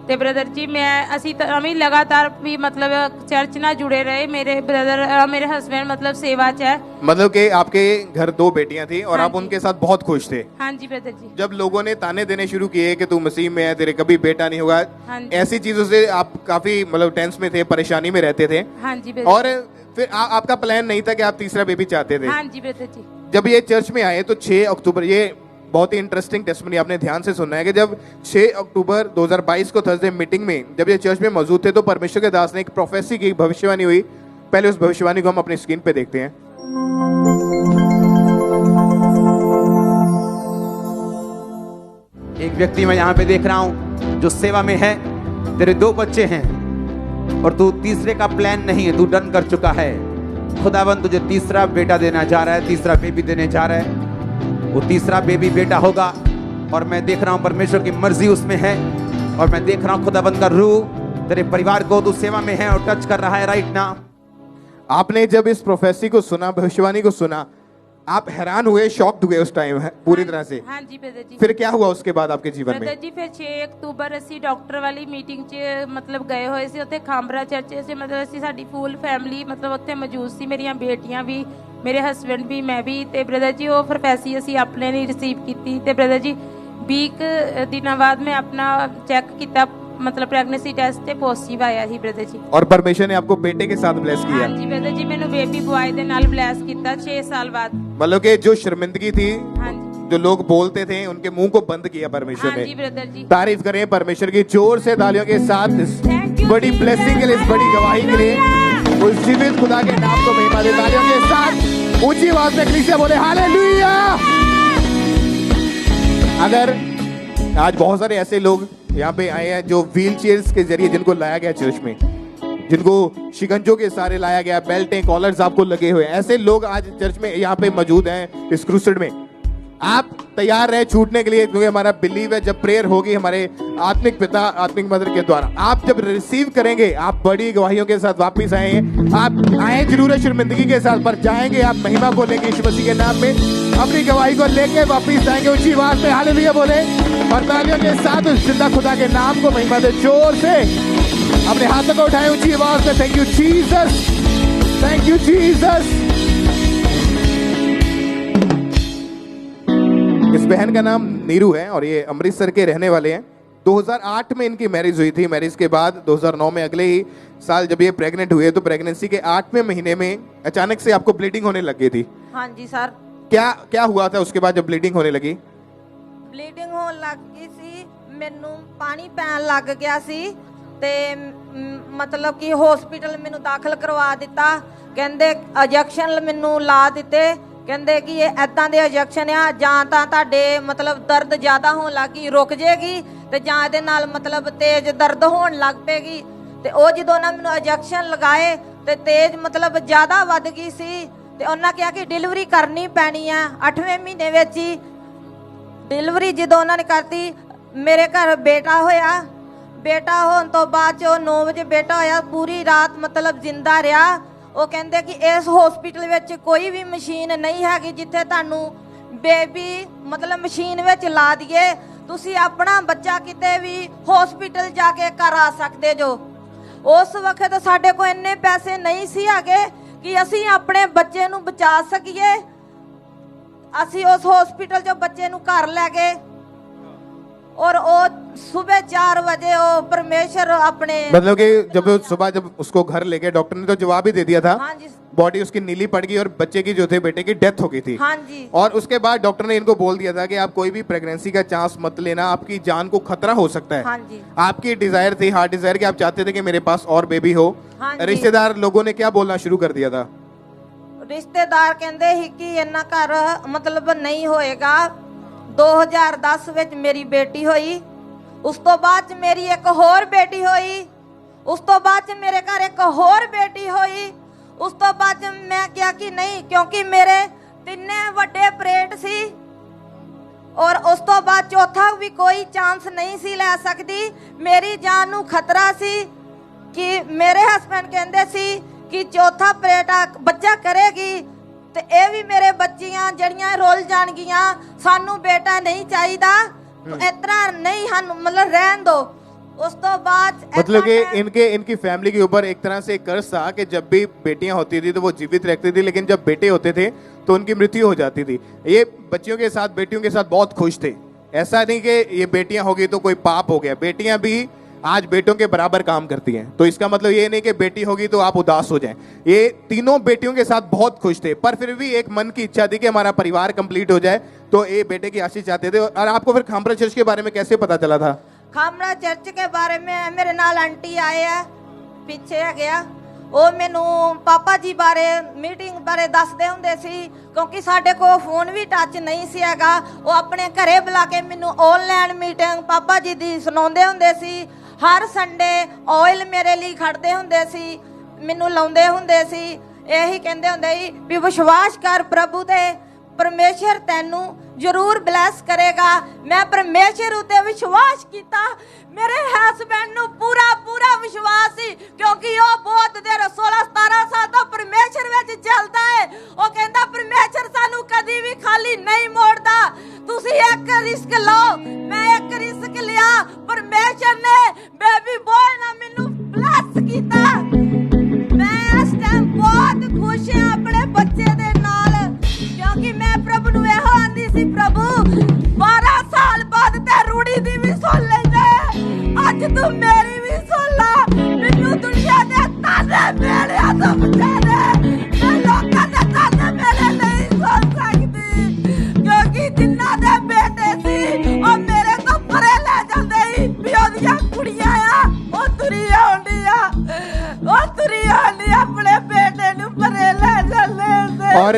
ਤੇ ਬ੍ਰਦਰ ਜੀ ਅਸੀਂ ਤਾਂ ਵੀ ਲਗਾਤਾਰ ਵੀ ਮਤਲਬ ਚਰਚ ਨਾਲ जुड़े रहे। मेरे ब्रदर मेरे हस्बैंड मतलब सेवा च है। मतलब कि आपके घर 2 बेटियां थी और आप हाँ जी। उनके साथ बहुत खुश थे। हाँ जी ब्रदर जी। जब लोगों ने ताने देने शुरू किए कि तू मसीह में है, तेरे कभी बेटा नहीं होगा, हाँ जी। ऐसी चीजों से आप काफी मतलब टेंस में थे, परेशानी में रहते थे। हाँ जी ब्रदर। और फिर आपका प्लान नहीं था कि आप तीसरा बेबी चाहते थे। हाँ जी ब्रदर जी। जब ये चर्च में आए तो 6 अक्टूबर, ये बहुत ही इंटरेस्टिंग टेस्टमनी आपने ध्यान से सुनना है कि जब 6 अक्टूबर 2022 को थर्सडे मीटिंग में जब ये चर्च में मौजूद थे तो परमेश्वर के दास ने एक प्रोफेसी की, भविष्यवाणी हुई। पहले उस भविष्यवाणी को हम अपनी स्क्रीन पे देखते हैं। एक व्यक्ति मैं यहाँ पे देख रहा हूँ जो सेवा में है, तेरे 2 बच्चे हैं और तू तीसरे का प्लान नहीं है, तू डन कर चुका है। खुदावन तुझे तीसरा बेटा देना जा रहा है, तीसरा बेबी देने जा रहा है। वो तीसरा बेबी बेटा होगा और मैं देख रहा हूँ परमेश्वर की मर्जी उसमें है और मैं देख रहा हूँ खुदावन का रूह तेरे परिवार को, तू सेवा में है और टच कर रहा है राइट नाउ। आपने जब इस प्रोफेसी को सुना, भविष्यवाणी को सुना, आप हैरान हुए, शॉक्ड हुए उस टाइम पूरी तरह से। हाँ जी ब्रदर जी। फिर क्या हुआ उसके बाद आपके जीवन में? ब्रदर जी फिर 6 ਅਕਤੂਬਰ ਅਸੀਂ ਡਾਕਟਰ ਵਾਲੀ ਮੀਟਿੰਗ 'ਚ ਮਤਲਬ ਗਏ ਹੋਏ ਸੀ ਉੱਥੇ ਖਾਂਬਰਾ ਚਰਚ 'ਚ। ਮਤਲਬ ਅਸੀਂ ਸਾਡੀ ਫੁੱਲ ਫੈਮਿਲੀ ਮਤਲਬ ਉੱਥੇ ਮੌਜੂਦ ਸੀ, ਮੇਰੀਆਂ ਬੇਟੀਆਂ ਵੀ, ਮੇਰੇ ਹਸਬੈਂਡ ਵੀ, ਮੈਂ ਵੀ। ਤੇ ਬ੍ਰਦਰ ਜੀ ਉਹ ਪ੍ਰੋਫੈਸੀ ਅਸੀਂ ਆਪਣੇ ਲਈ ਰਿਸੀਵ ਕੀਤੀ। ਤੇ ਬ੍ਰਦਰ ਜੀ 20 ਦਿਨਾਂ ਬਾਅਦ ਮੈਂ ਆਪਣਾ ਚੈੱਕ ਕੀਤਾ, मतलब प्रेगनेंसी टेस्ट ਤੇ ਪੋਜ਼ਿਟਿਵ ਆਇਆ ਸੀ ਬ੍ਰਦਰ ਜੀ। और परमेश्वर ने आपको बेटे के साथ ब्लेस किया। हाँ जी ब्रदर जी, मैंने बेबी बॉय ਦੇ ਨਾਲ ब्लेस ਕੀਤਾ 6 साल बाद। मतलब कि जो शर्मिंदगी थी, हाँ जी। जो लोग बोलते थे, उनके मुंह को बंद किया परमेश्वर हाँ ने। जी ब्रदर जी। तारीफ करें परमेश्वर की जोर से तालियों के साथ इस Thank you, बड़ी ब्लेसिंग के लिए, इस बड़ी गवाही के लिए, उस जीवित खुदा के नाम को महिमा दे। तालियों के साथ ऊंची आवाज में कलीसिया बोले हालेलुया। अगर आज बहुत सारे ऐसे लोग यहाँ पे आए हैं जो व्हील चेयर्स के जरिए, जिनको लाया गया चर्च में, जिनको शिकंजों के सारे लाया गया, बेल्टें, कॉलर्स आपको लगे हुए, ऐसे लोग आज चर्च में यहाँ पे मौजूद हैं इस क्रूसेड में। आप तैयार रहे छूटने के लिए, क्योंकि हमारा बिलीव है जब प्रेयर होगी हमारे आत्मिक पिता, आत्मिक मदर के द्वारा, आप जब रिसीव करेंगे आप बड़ी गवाहियों के साथ वापिस आएंगे। आप आए जरूर है शर्मिंदगी के साथ, पर जाएंगे आप महिमा को लेके यीशु मसीह के नाम में, अपनी गवाही को लेके वापिस आएंगे। ऊंची आवाज में हालेलुया बोले और तालियों के साथ उस जिंदा खुदा के नाम को महिमा दे। जोर से अपने हाथों को उठाएं ऊंची आवाज में। Thank you Jesus, thank you Jesus. इस बहन का नाम नीरू है और ये अमृतसर के रहने वाले हैं। 2008 में इनकी मैरिज हुई थी। मैरिज के बाद 2009 में अगले ही साल जब ये प्रेग्नेंट हुए तो प्रेगनेंसी के 8वें महीने में अचानक से आपको ब्लीडिंग होने लग गई थी। हाँ जी सर। क्या हुआ था उसके बाद जब ब्लीडिंग होने लगी? ਬਲੀਡਿੰਗ ਹੋਣ ਲੱਗ ਗਈ ਸੀ, ਮੈਨੂੰ ਪਾਣੀ ਪੈਣ ਲੱਗ ਗਿਆ ਸੀ ਤੇ ਮਤਲਬ ਕਿ ਹਸਪੀਟਲ ਮੈਨੂੰ ਦਾਖਲ ਕਰਵਾ ਦਿੱਤਾ। ਕਹਿੰਦੇ ਇੰਜੈਕਸ਼ਨ ਮੈਨੂੰ ਲਾ ਦਿੱਤੇ, ਕਹਿੰਦੇ ਕਿ ਇਹ ਐਦਾਂ ਦੇ ਇੰਜੈਕਸ਼ਨ ਆ ਜਾਂ ਤਾਂ ਤੁਹਾਡੇ ਮਤਲਬ ਦਰਦ ਜ਼ਿਆਦਾ ਹੋਣ ਲੱਗੀ ਰੁਕ ਜੇਗੀ ਤੇ ਜਾਂ ਇਹਦੇ ਨਾਲ ਮਤਲਬ ਤੇਜ਼ ਦਰਦ ਹੋਣ ਲੱਗ ਪੇਗੀ। ਤੇ ਉਹ ਜਦੋਂ ਉਹਨਾਂ ਮੈਨੂੰ ਇੰਜੈਕਸ਼ਨ ਲਗਾਏ ਤੇ ਤੇਜ਼ ਮਤਲਬ ਜ਼ਿਆਦਾ ਵੱਧ ਗਈ ਸੀ ਤੇ ਉਹਨਾਂ ਕਿਹਾ ਕਿ ਡਿਲੀਵਰੀ ਕਰਨੀ ਪੈਣੀ ਆ 8ਵੇਂ ਮਹੀਨੇ ਵਿੱਚ ਹੀ। डिलीवरी जो उन्होंने करती, मेरे घर बेटा होया। बेटा होने तो बाद 9 बजे बेटा होया, पूरी रात मतलब जिंदा रहा। वो कहते कि इस हॉस्पिटल में कोई भी मशीन नहीं हैगी जिथे तुहानू बेबी मतलब मशीन में ला दिए, तुसी अपना बच्चा किते भी हॉस्पिटल जाके करा सकते जो। उस वक्त साडे को इन्ने पैसे नहीं सी हैगे कि असी अपने बच्चे नू बचा सकीए। ਅਸੀਂ उस हॉस्पिटल जो बच्चे नू घर लै गए और सुबह 4 बजे परमेश्वर अपने मतलब कि जब सुबह जब उसको घर ले गए डॉक्टर ने तो जवाब ही दे दिया था। हाँ जी। बॉडी उसकी नीली पड़ गई और बच्चे की जो थे बेटे की डेथ हो गई थी। हाँ जी। और उसके बाद डॉक्टर ने इनको बोल दिया था कि आप कोई भी प्रेगनेंसी का चांस मत लेना, आपकी जान को खतरा हो सकता है। हाँ जी। आपकी डिजायर थी, हार्ट डिजायर, कि आप चाहते थे कि मेरे पास और बेबी हो। हाँ जी। रिश्तेदार लोगों ने क्या बोलना शुरू कर दिया था? रिश्तेदार कहते ही कि इन्ना घर मतलब नहीं होएगा। 2010 ਵਿੱਚ मेरी बेटी हुई, उस तो बाद मेरी एक होर बेटी हुई, उस तो बाद मेरे घर एक होर बेटी हुई, उस तो बाद मैं क्या कि नहीं क्योंकि मेरे 3 ਵੱਡੇ ਪਰੇਡ ਸੀ और उस तो बाद चौथा भी कोई चांस नहीं सी ले सकती। मेरी जान नू खतरा सी कि मेरे हस्बैंड कहते सी कि चौथा परेटा बच्चा करेगी ते ए भी मेरे बच्चियां जड़ियां रोल जाणगियां, सानू बेटा नहीं चाहिदा तो इतना नहीं हम मतलब रहन दो। ਉਸ ਤੋਂ ਬਾਅਦ मतलब कि ਏਦਾਂ इनकी फैमिली के ऊपर एक तरह से एक कर्ज था कि जब भी बेटियां होती थी तो वो जीवित रहती थी, लेकिन जब बेटे होते थे तो उनकी मृत्यु हो जाती थी। ये बच्चियों के साथ, बेटियों के साथ बहुत खुश थे। ऐसा नहीं कि ये बेटियां होगी तो कोई पाप हो गया, बेटियां भी आज बेटों के बराबर काम करती हैं। तो इसका मतलब ये नहीं कि बेटी होगी तो आप उदास हो जाएं। ये तीनों बेटियों के साथ बहुत खुश थे, पर फिर भी एक मन की इच्छा थी कि हमारा परिवार कंप्लीट हो जाए, तो ये बेटे की आशीष चाहते थे। और आपको फिर खामरा चर्च के बारे में कैसे पता चला था? ਖਾਮੜਾ ਚਰਚ ਕੇ ਬਾਰੇ में ਮੇਰੇ ਨਾਲ ਆਂਟੀ ਆਏ ਆ ਪਿੱਛੇ ਆ ਗਿਆ, ਉਹ ਮੈਨੂੰ ਪਾਪਾ ਜੀ ਬਾਰੇ ਮੀਟਿੰਗ ਬਾਰੇ ਦੱਸਦੇ ਹੁੰਦੇ ਸੀ, ਕਿਉਂਕਿ ਸਾਡੇ ਕੋਲ ਫੋਨ ਵੀ ਟੱਚ ਨਹੀਂ ਸੀ ਹੈਗਾ। ਉਹ ਆਪਣੇ ਘਰੇ ਬੁਲਾ ਕੇ ਮੈਨੂੰ ਆਨਲਾਈਨ ਮੀਟਿੰਗ ਪਾਪਾ ਜੀ ਦੀ ਸੁਣਾਉਂਦੇ ਹੁੰਦੇ ਸੀ। ਹਰ ਸੰਡੇ ਆਇਲ ਮੇਰੇ ਲਈ ਖੜਦੇ ਹੁੰਦੇ ਸੀ, ਮੈਨੂੰ ਲਾਉਂਦੇ ਹੁੰਦੇ ਸੀ। ਇਹੀ ਕਹਿੰਦੇ ਹੁੰਦੇ ਸੀ ਵੀ ਵਿਸ਼ਵਾਸ ਕਰ ਪ੍ਰਭੂ ਤੇ, परमेश्वर तेनू जरूर ब्लैस करेगा। मैं परमेश्वर उत्ते विश्वास किया। मेरे हस्बैंड नू पूरा पूरा विश्वास सी, क्योंकि वो बहुत देर 16-17 साल तो परमेश्वर विच चलता है। वो कहता परमेश्वर सानू कदी भी खाली नहीं मोड़दा। तुसी एक रिस्क लो, मैं एक रिस्क लिया, परमेश्वर ने बेबी बॉय ना मैनू ब्लैस किया। मैं इस टाइम बहुत खुश हां अपने बच्चे दे नाल, क्योंकि मैं प्रभु ਨੂੰ ਇਹੋ ਆਂਦੀ ਸੀ, ਪ੍ਰਭੂ 12 ਸਾਲ ਬਾਅਦ ਤੇ ਰੂੜੀ ਦੀ ਵੀ ਸੁਣ ਲੈਂਦਾ, ਅੱਜ ਤੂੰ ਮੇਰੀ ਵੀ ਸੁਣ ਲਾ। ਮੈਨੂੰ ਦੁਨੀਆ ਦੇ ਤਾਨੇ ਮੇਲਿਆਂ ਤੋਂ ਬਚਾ ਲੈ, ਮੈਂ ਲੋਕਾਂ ਦੇ ਤਾਨੇ ਮੇਲੇ ਨਹੀਂ ਸੁਣ ਸਕਦੀ, ਕਿਉਂਕਿ ਜਿਨ੍ਹਾਂ ਦੇ ਬੇਟੇ ਸੀ ਉਹ ਮੇਰੇ ਤੋਂ ਪਰੇ ਲੈ ਜਾਂਦੇ ਸੀ ਵੀ ਉਹਦੀਆਂ ਕੁੜੀਆਂ ਆ, ਉਹ ਤੁਰੀ ਆਉਂਦੀ ਆ, ਉਹ ਤੁਰੀ ਆਉਂਦੀ ਆਪਣੇ ਬੇਟੇ ਨੂੰ ਪਰੇ ਲੈ ਜਾਂਦੇ। और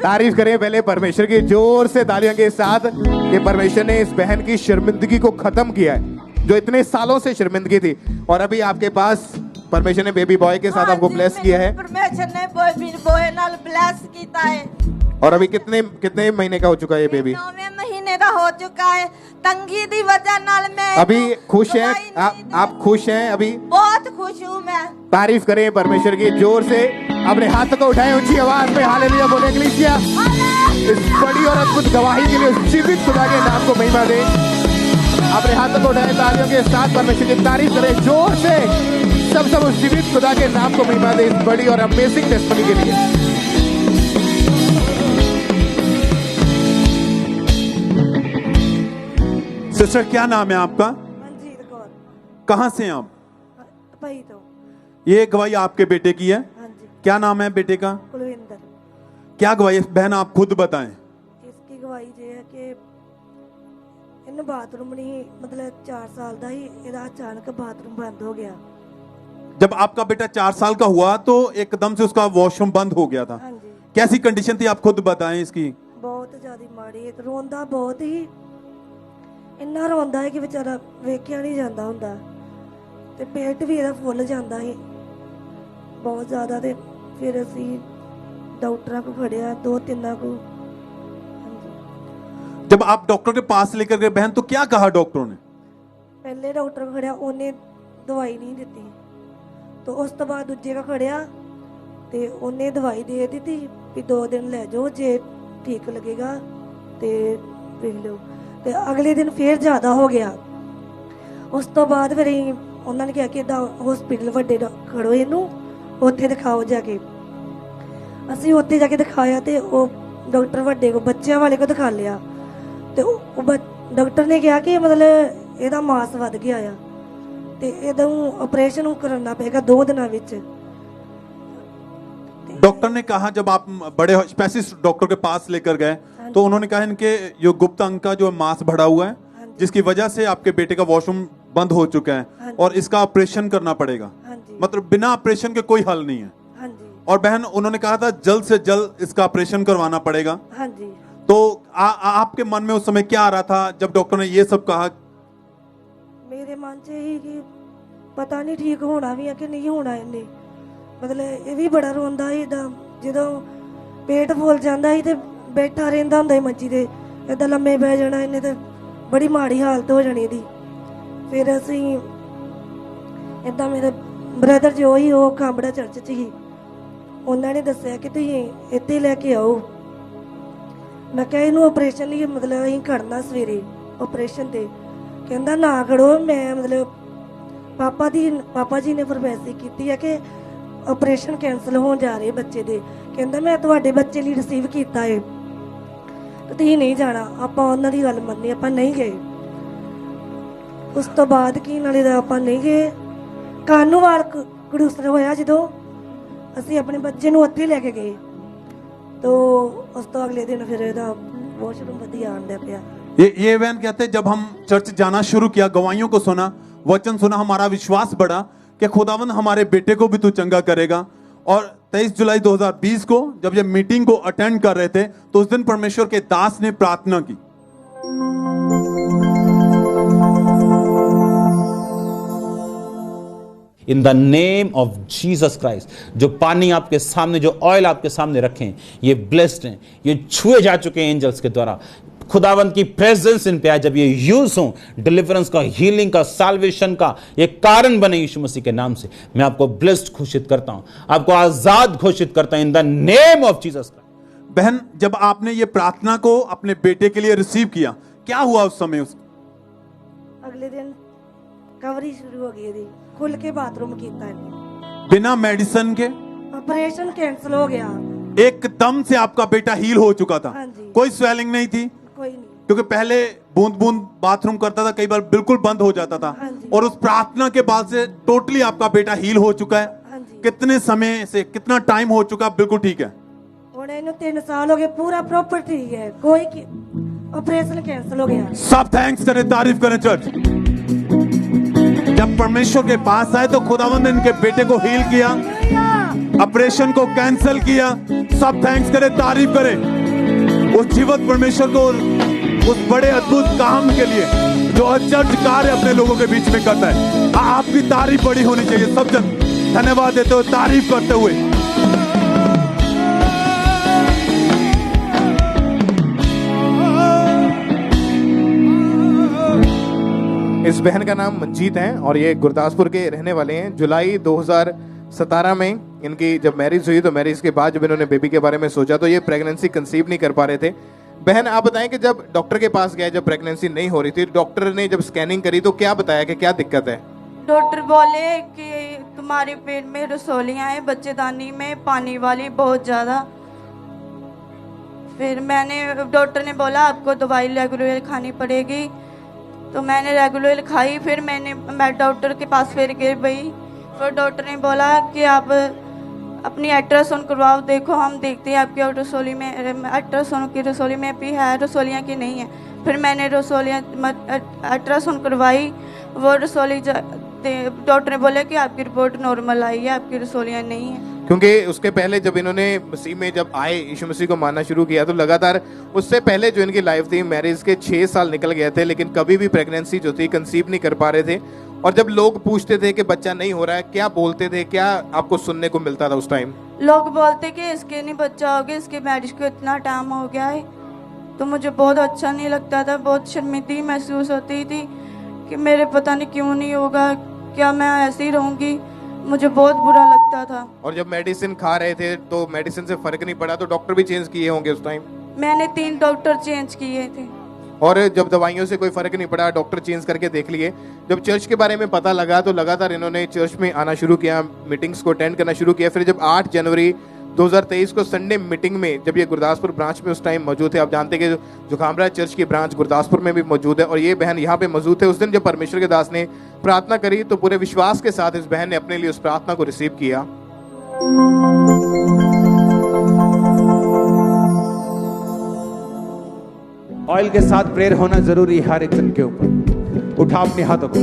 तारीफ करें पहले परमेश्वर की जोर से तालियों के साथ कि परमेश्वर ने इस बहन की शर्मिंदगी को खत्म किया है, जो इतने सालों से शर्मिंदगी थी। और अभी आपके पास परमेश्वर ने बेबी बॉय के साथ आपको ब्लेस किया है। परमेश्वर ने बेबी बॉय नाल ब्लेस किया है। और अभी कितने महीने का हो चुका है ये बेबी? 9वें महीने का हो चुका है। तंगी दी वजह नाल मैं अभी खुश हैं आप खुश हैं अभी? बहुत खुश हूँ मैं। तारीफ करें परमेश्वर की जोर से, अपने हाथ को उठाएं ऊंची आवाज में, हालेलुया बोले इक्लेसिया। इस बड़ी और अद्भुत गवाही के लिए उस जीवित खुदा के नाम को महिमा दें। अपने हाथों को उठाएं, तालियों के साथ परमेश्वर की तारीफ करें जोर से। सब उस जीवित खुदा के नाम को महिमा दें इस बड़ी और अमेजिंग टेस्टिमनी के लिए। सिस्टर क्या नाम है आपका? मनजीत कौर। कहाँ से हैं आप? भाई तो ये गवाही आपके बेटे की है? हाँ जी। क्या नाम है बेटे का? कुलविंदर। क्या गवाही बहन आप खुद बताएं। इसकी गवाही ये है कि इन बाथरूम नहीं, मतलब 4 साल का ही इहदा अचानक बाथरूम बंद हो गया। जब आपका बेटा 4 साल का हुआ तो एकदम से उसका वॉशरूम बंद हो गया था। हाँ जी। कैसी कंडीशन थी आप खुद बताएं इसकी। बहुत ज्यादा माड़ी, रोंदा बहुत ही, इन्ना रोंदा है कि बेचारा वेखिया नहीं जाता हुंदा, ते पेट भी इहदा फुੱਲ ਜਾਂਦਾ ਸੀ बहुत ज्यादा। ते फिर ਅਸੀਂ डॉक्टर को खड़िया 2-3 को। जब आप डॉक्टर के पास लेकर गए बहन तो क्या कहा डॉक्टरों ने? पहले डॉक्टर को खड़िया उन्हें दवाई नहीं दी, तो उस तो बाद दूजे का खड़िया ते उन्हें दवाई दे दी थी कि 2 दिन ले जाओ, जे ठीक लगेगा ते देख लो। ते अगले दिन फिर ज्यादा हो गया। उस तो बाद फिर उन्होंने कहा कि हॉस्पिटल वड्डे खड़ो इनू, उत्थे दिखाओ जाके। असी उत्थे जाके दिखाया ते वो डॉक्टर वड्डे को, बच्चों वाले को दिखा लिया, तो डॉक्टर ने कहा कि मतलब ਇਹਦਾ मास वध गया आ ते ਇਹਦਾ ऑपरेशन करना पेगा 2 दिनों विच। डॉक्टर ने कहा जब आप बड़े स्पेशलिस्ट डॉक्टर के पास लेकर गए तो उन्होंने कहा इनके जो गुप्त अंग का जो मांस बढ़ा हुआ है, जिसकी वजह से आपके बेटे का वॉशरूम बंद हो चुका है और इसका ऑपरेशन करना पड़ेगा। मतलब बिना ऑपरेशन के कोई हल नहीं है। और बहन उन्होंने कहा था जल्द से जल्द इसका ऑपरेशन करवाना पड़ेगा। तो आपके मन में उस समय क्या आ रहा था जब डॉक्टर ने ये सब कहा? मेरे मन से ही कि पता नहीं ठीक होना भी है कि नहीं होना इन्हें। मतलब ये भी बड़ा रोंदा ही जो पेट फुल जाता ही ते बैठा रहिंदा हुंदा ही मंजी ते, इदां लम्मे पै जाना इन्हें, ते बड़ी माड़ी हालत हो जानी दी। फिर असीं इदां मेरे ब्रदर जो ही वो खामड़ा चर्च च ही, उन्होंने दस्सिया कि तुसीं इत्थे लैके आओ। मैं कहा इनू ऑपरेशन लिए मतलब असीं खड़ना सवेरे ऑपरेशन ते, कहंदा ना खड़ो, मैं मतलब ਪਾਪਾ ਜੀ ਨੇ ਫਰਮਾਇਸ਼ ਕੀਤੀ ਹੈ ਕਿ ਆਪਰੇਸ਼ਨ ਕੈਂਸਲ ਹੋਣ ਜਾ ਰਹੇ ਬੱਚੇ ਦੇ। ਕਹਿੰਦਾ ਮੈਂ ਤੁਹਾਡੇ ਬੱਚੇ ਲਈ ਰਿਸੀਵ ਕੀਤਾ ਹੈ ਤੇ ਤੁਸੀਂ ਨਹੀਂ ਜਾਣਾ। ਆਪਾਂ ਉਹਨਾਂ ਦੀ ਗੱਲ ਮੰਨੀ, ਆਪਾਂ ਨਹੀਂ ਗਏ। ਉਸ ਤੋਂ ਬਾਅਦ ਕੀ ਨਾਲੇ ਦਾ ਆਪਾਂ ਨਹੀਂ ਗਏ। ਕਾਨੂੰਵਾਲ ਕੜੂਸਰ ਹੋਇਆ ਜਦੋਂ ਅਸੀਂ ਆਪਣੇ ਬੱਚੇ ਨੂੰ ਉੱਥੇ ਲੈ ਕੇ ਗਏ तो उस तो अगले दिन फिर वॉशरूम बढ़िया आने पिया। ये बहन कहते हैं जब हम चर्च जाना शुरू किया, गवाहियों को सुना, वचन सुना, हमारा विश्वास बढ़ा कि खुदावंद हमारे बेटे को भी तू चंगा करेगा। और 23 जुलाई 2020 को जब ये मीटिंग को अटेंड कर रहे थे तो उस दिन परमेश्वर के दास ने प्रार्थना की। In the name of Jesus Christ, जो पानी आपके सामने, जो ऑयल आपके सामने रखे हैं, ये ब्लेस्ड हैं, ये छुए जा चुके हैं एंजल्स के द्वारा। खुदावंत की प्रेजेंस इन पे आए, जब ये यूज हो डिलीवरेंस का, हीलिंग का, साल्वेशन का ये कारण बने यीशु मसीह के नाम से, मैं आपको ब्लेस्ड घोषित करता हूं, आपको आजाद घोषित करता हूं in the name of Jesus Christ. बहन, जब आपने ये प्रार्थना को अपने बेटे के लिए रिसीव किया, क्या हुआ उस समय? अगले दिन कवरी शुरू हो गई थी, खुल के बाथरूम किया है, बिना मेडिसिन के ऑपरेशन कैंसिल हो गया। एकदम से आपका बेटा हील हो चुका था। हाँ जी। कोई स्वेलिंग नहीं थी, कोई नहीं। क्योंकि पहले बूंद बूंद बाथरूम करता था, कई बार बिल्कुल बंद हो जाता था। हाँ जी। और उस प्रार्थना के बाद से टोटली आपका बेटा हील हो चुका है। हाँ जी। कितने समय से, कितना टाइम हो चुका, बिल्कुल ठीक है? और इन्हें 3 साल हो गए, पूरा प्रॉपर ठीक है, कोई ऑपरेशन कैंसिल हो गया। सब थैंक्स करें, तारीफ करें चर्च। जब परमेश्वर के पास आए तो खुदावंद ने इनके बेटे को हील किया, ऑपरेशन को कैंसिल किया। सब थैंक्स करें, तारीफ करें उस जीवित परमेश्वर को, उस बड़े अद्भुत काम के लिए जो अचरज कार्य अपने लोगों के बीच में करता है। आपकी तारीफ बड़ी होनी चाहिए। सब जन धन्यवाद देते हुए, तारीफ करते हुए। इस बहन का नाम मंजीत है और ये गुरदासपुर के रहने वाले हैं। जुलाई 2017 में इनकी जब मैरिज हुई तो मैरिज के बाद जब इन्होंने बेबी के बारे में सोचा तो ये प्रेगनेंसी कंसीव नहीं कर पा रहे थे। बहन, आप बताएं कि जब डॉक्टर के पास गए, जब प्रेगनेंसी नहीं हो रही थी, डॉक्टर ने जब स्कैनिंग करी तो क्या बताया कि क्या दिक्कत है? डॉक्टर बोले कि तुम्हारे पेट में रसोलियां हैं, बच्चेदानी में पानी वाली बहुत ज्यादा। फिर डॉक्टर ने बोला आपको दवाई रेगुलर खानी पड़ेगी, तो मैंने रेगुलर खाई। फिर मैं डॉक्टर के पास फिर गई, फिर डॉक्टर ने बोला कि आप अपनी अल्ट्रासाउंड करवाओ, देखो हम देखते हैं आपकी रसोली में, अल्ट्रासाउंड की रसोली में भी है, रसोलियाँ की नहीं है। फिर मैंने रसोलियाँ अल्ट्रासाउंड करवाई, वो रसोली डॉक्टर ने बोला कि आपकी रिपोर्ट नॉर्मल आई है, आपकी रसोलियाँ नहीं है। क्योंकि उसके पहले जब इन्होंने मसीह में जब आए, यीशु मसीह को मानना शुरू किया, तो लगातार उससे पहले जो इनकी लाइफ थी, मैरिज के 6 साल निकल गए थे, लेकिन कभी भी प्रेगनेंसी जो थी कंसीव नहीं कर पा रहे थे। और जब लोग पूछते थे कि बच्चा नहीं हो रहा है, क्या बोलते थे, क्या आपको सुनने को मिलता था उस टाइम? लोग बोलते कि इसके नहीं बच्चा हो गया, इसके मैरिज को इतना टाइम हो गया है। तो मुझे बहुत अच्छा नहीं लगता था, बहुत शर्मिंदगी महसूस होती थी कि मेरे पता नहीं क्यों नहीं होगा, क्या मैं ऐसे ही रहूंगी, मुझे बहुत बुरा लगता था। और जब मेडिसिन खा रहे थे तो मेडिसिन से फर्क नहीं पड़ा, तो डॉक्टर भी चेंज किए होंगे उस टाइम? मैंने 3 डॉक्टर चेंज किए थे। और जब दवाइयों से कोई फर्क नहीं पड़ा, डॉक्टर चेंज करके देख लिए। जब चर्च के बारे में पता लगा तो लगातार इन्होंने चर्च में आना शुरू किया, मीटिंग्स को अटेंड करना शुरू किया। फिर जब 8 जनवरी 2023 को संडे मीटिंग में जब ये गुरदासपुर ब्रांच में उस टाइम मौजूद थे, आप जानते हैं कि जुखामरा चर्च की ब्रांच गुरदासपुर में भी मौजूद है, और ये बहन यहाँ पे मौजूद थे। उस दिन जब परमेश्वर के दास ने प्रार्थना करी तो पूरे विश्वास के साथ इस बहन ने अपने लिए उस प्रार्थना को रिसीव किया। ऑयल के साथ प्रेयर होना जरूरी है हर एक जन के ऊपर। उठा अपने हाथों को।